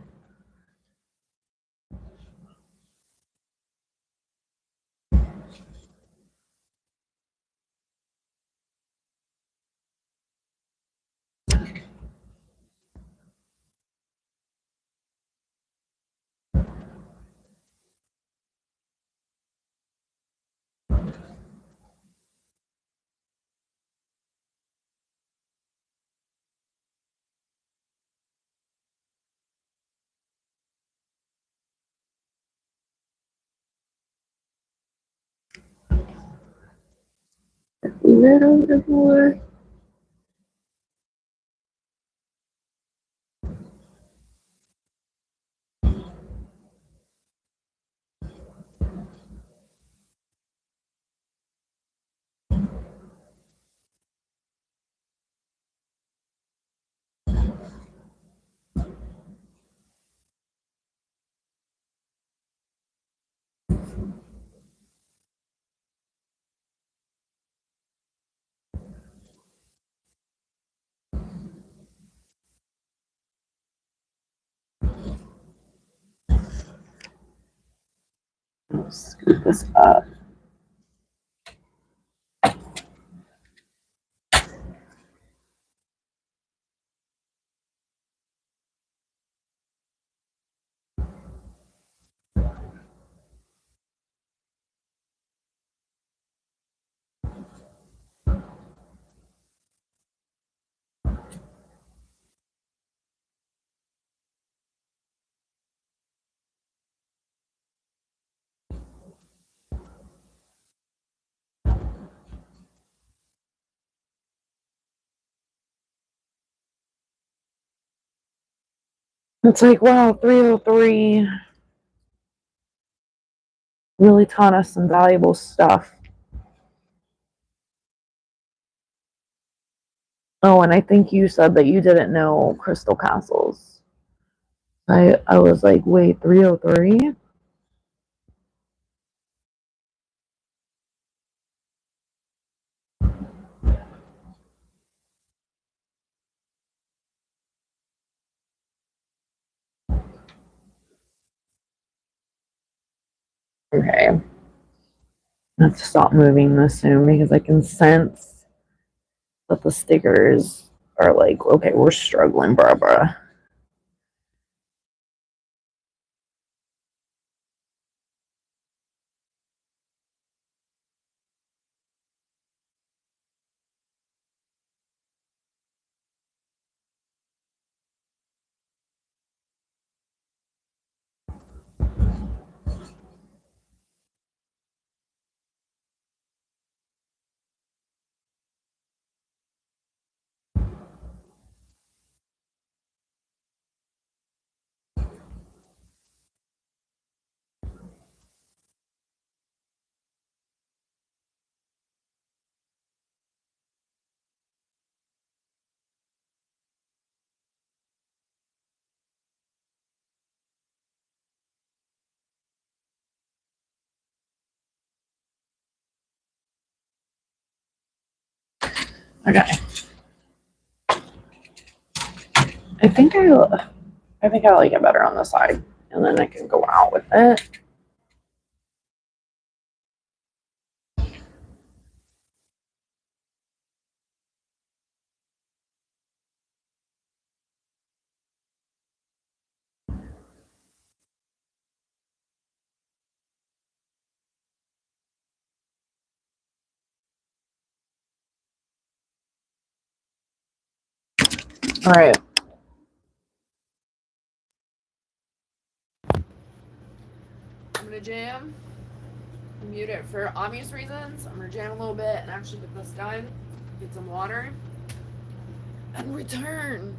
Leave it over more. Scoop this up. It's like, wow, 303 really taught us some valuable stuff. Oh, and I think you said that you didn't know Crystal Castles. I was like, wait, 303? Okay. I have to stop moving this soon because I can sense that the stickers are like, okay, we're struggling, Barbara. Okay. I think I like it better on the side, and then I can go out with it. All right. I'm gonna jam. Mute it for obvious reasons. I'm gonna jam a little bit and actually get this done. Get some water and return.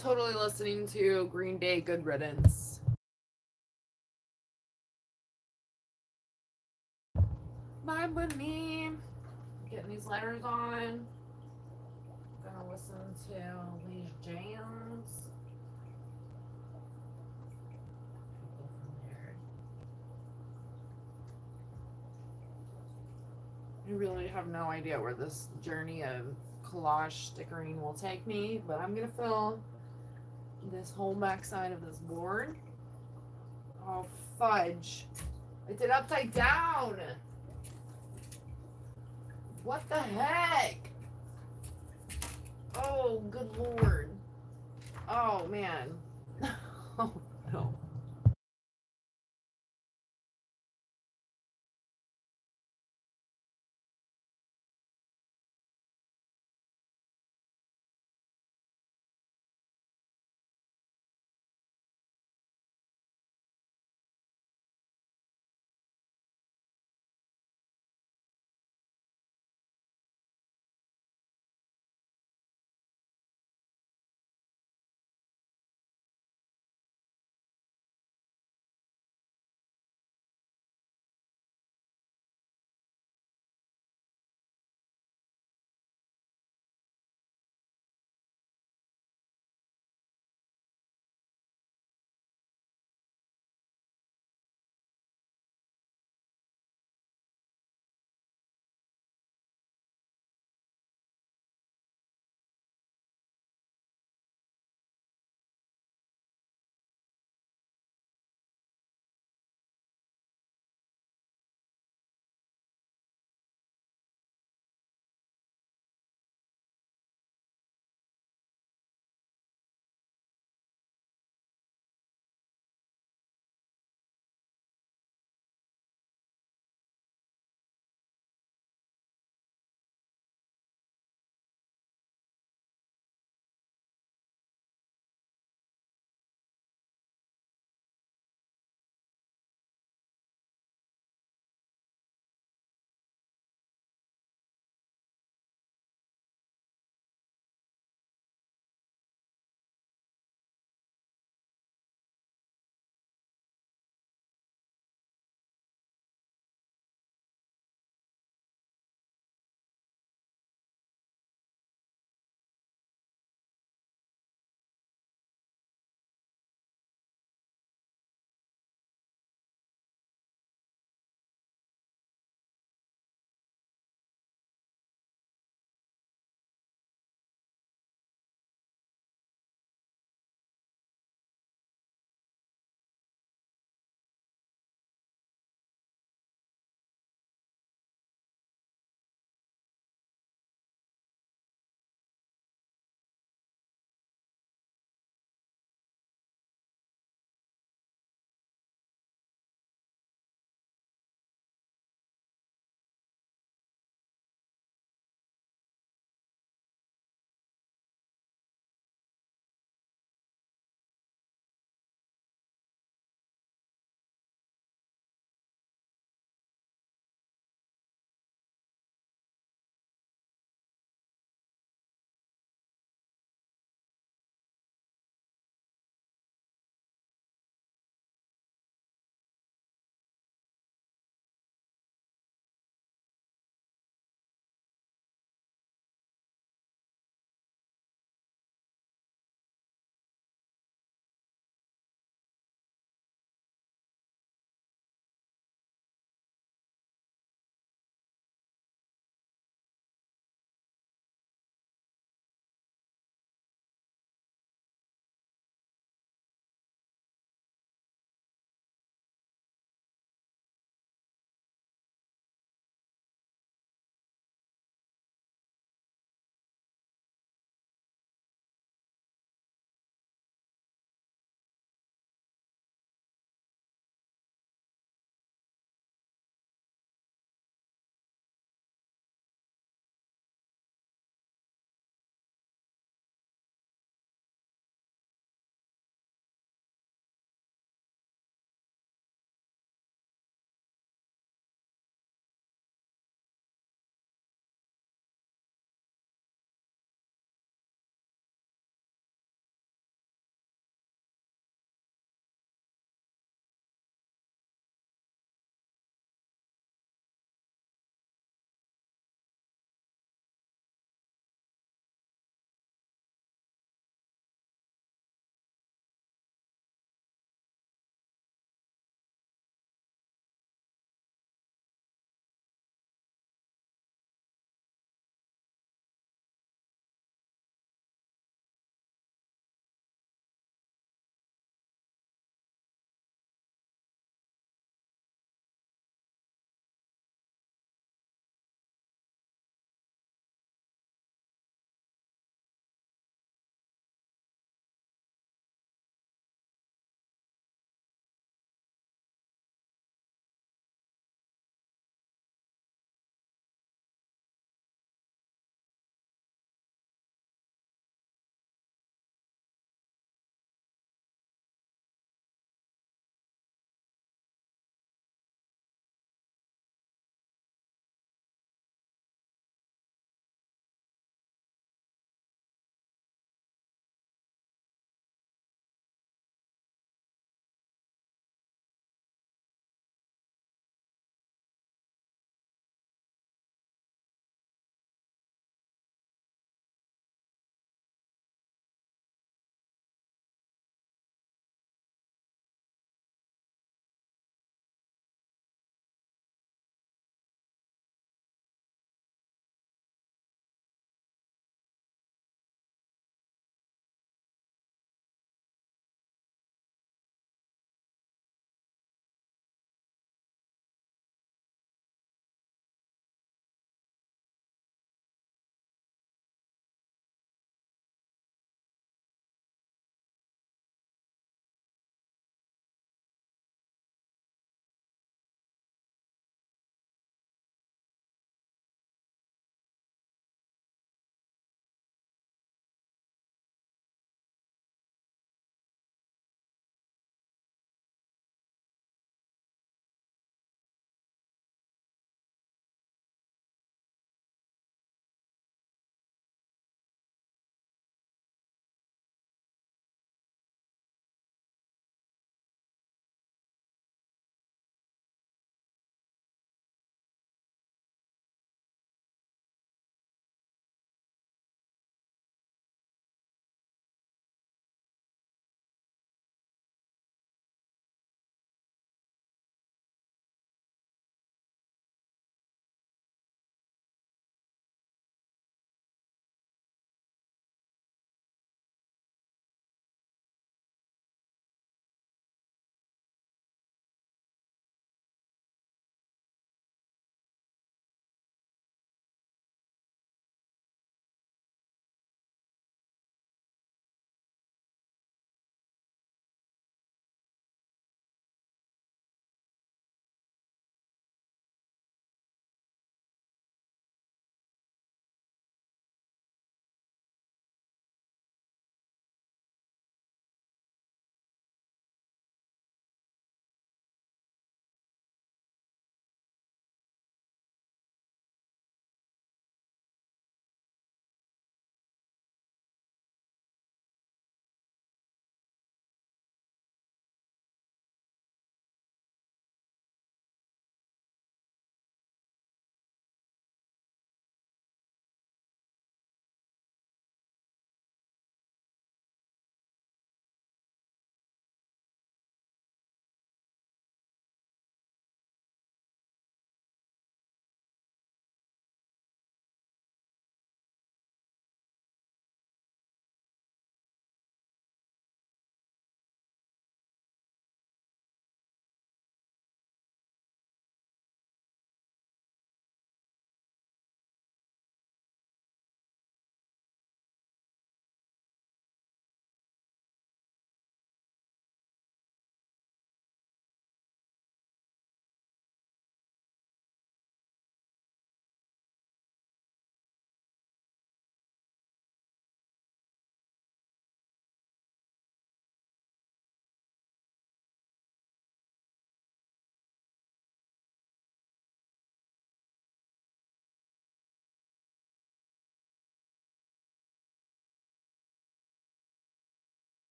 totally listening to Green Day, Good Riddance. Vibe with me. Getting these letters on. Gonna listen to these jams. Go from there. I really have no idea where this journey of collage stickering will take me, but I'm gonna fill this whole back side of this board. Oh fudge. I did upside down. What the heck? Oh, good lord. Oh man. Oh no.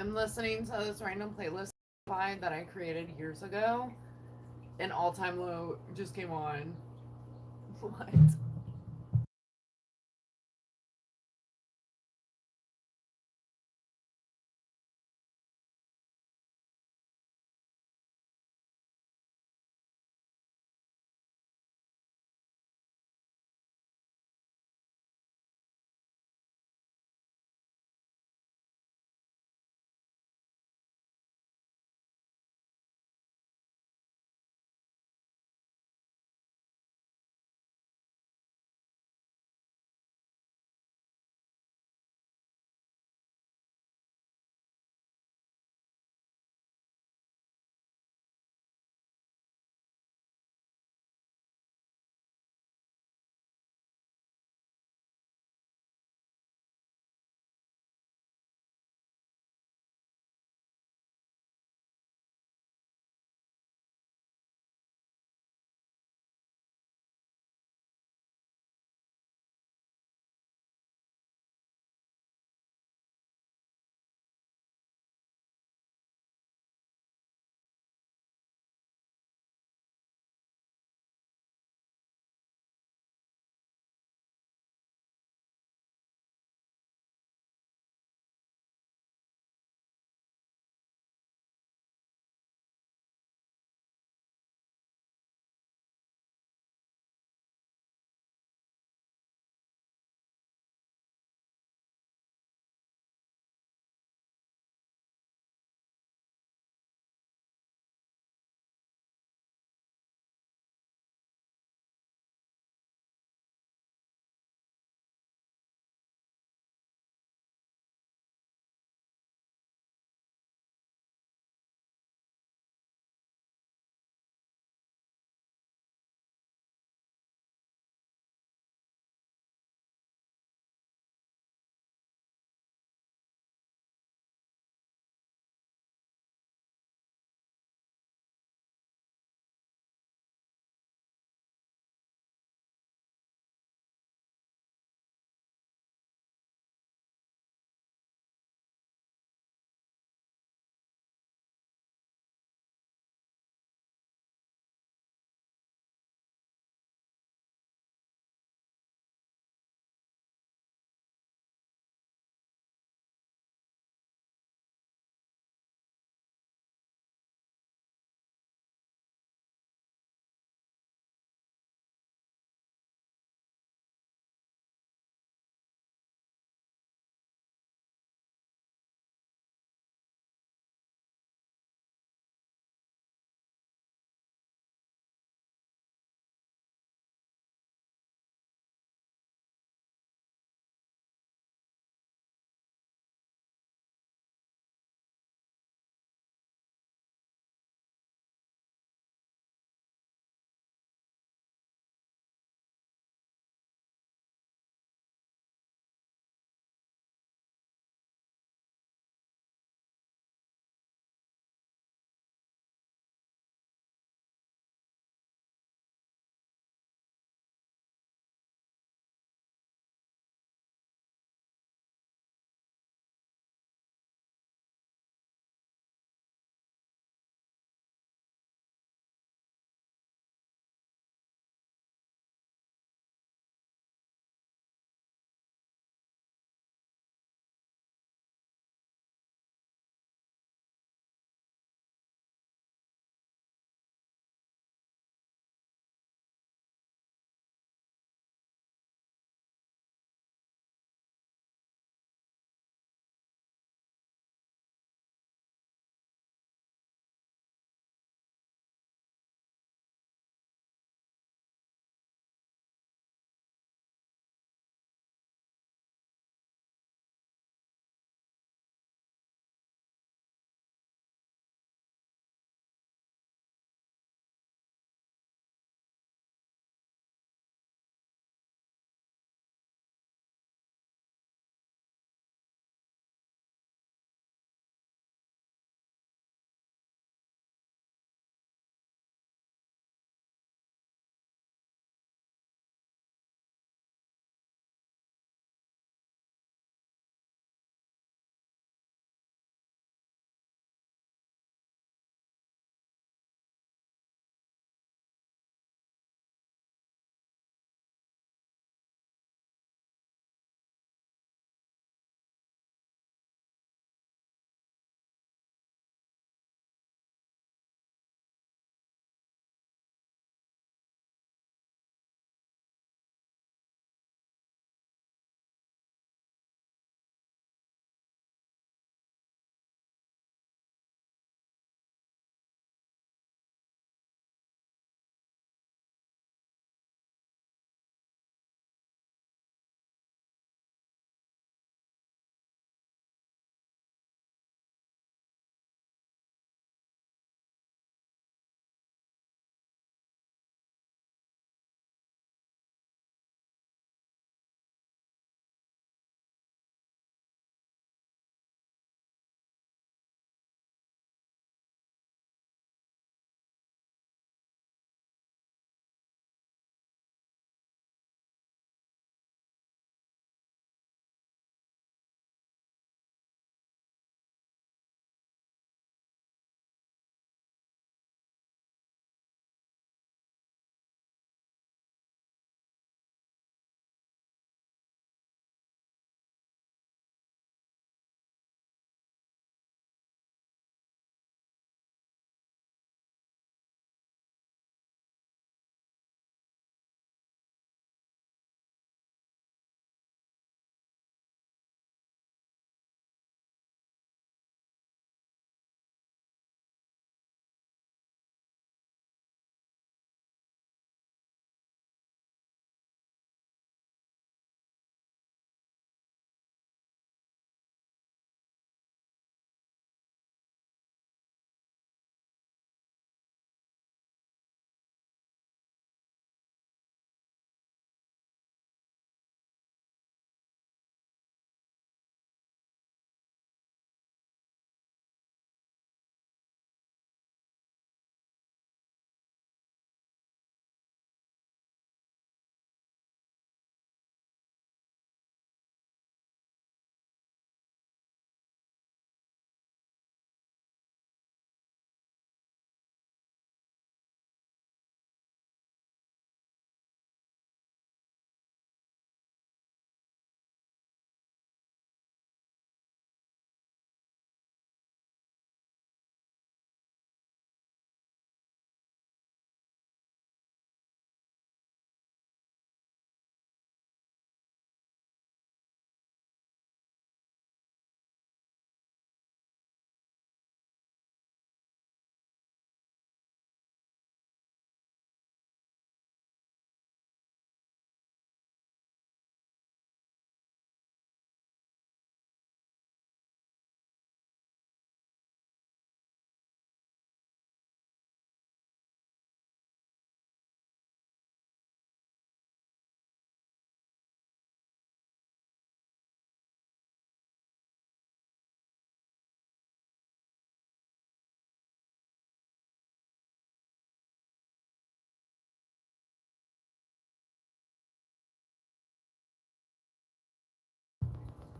I'm listening to this random playlist that I created years ago, and All Time Low just came on. What?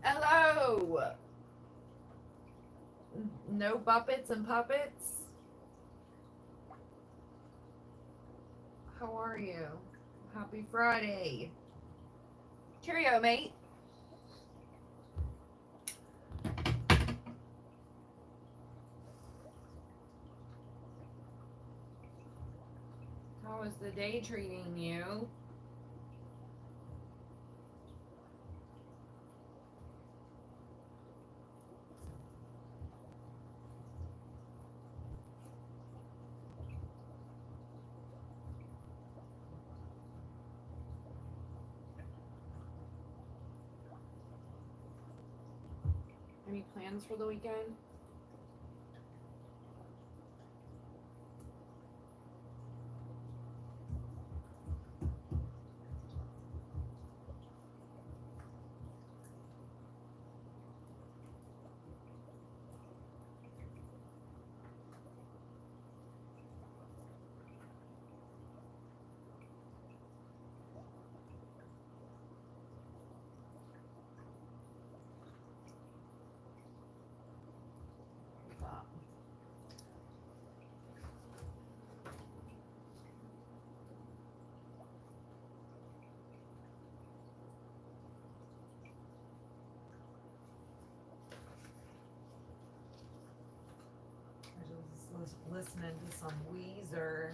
Hello! No Buppets and Puppets? How are you? Happy Friday. Cheerio, mate. How is the day treating you? Any plans for the weekend? I just was listening to some Weezer.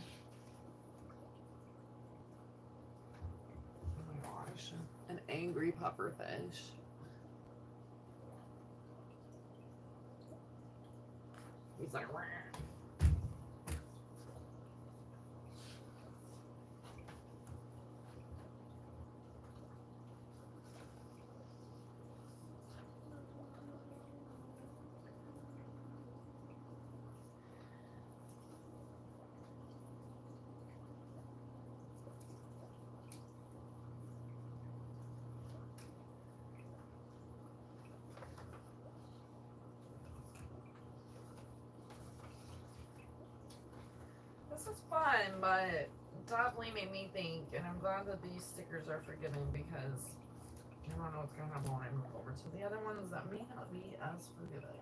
Oh my gosh. An angry pufferfish. He's like, wah. This is fun, but definitely made me think, and I'm glad that these stickers are forgiving because I don't know what's going to happen when I move over to the other ones that may not be as forgiving.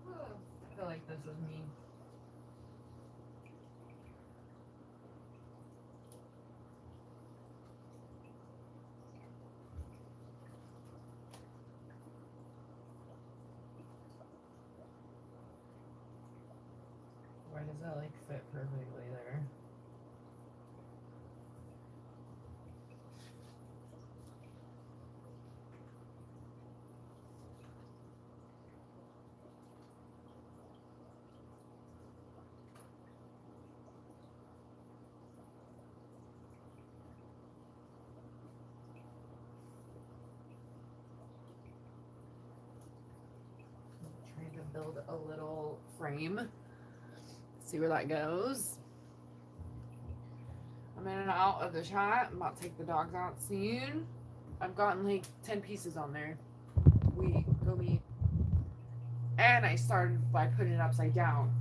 I feel like this is me. Why does that like fit perfectly there? Trying to build a little frame. See where that goes. I'm in and out of the chat. I'm about to take the dogs out soon. I've gotten like 10 pieces on there. We go meet. And I started by putting it upside down.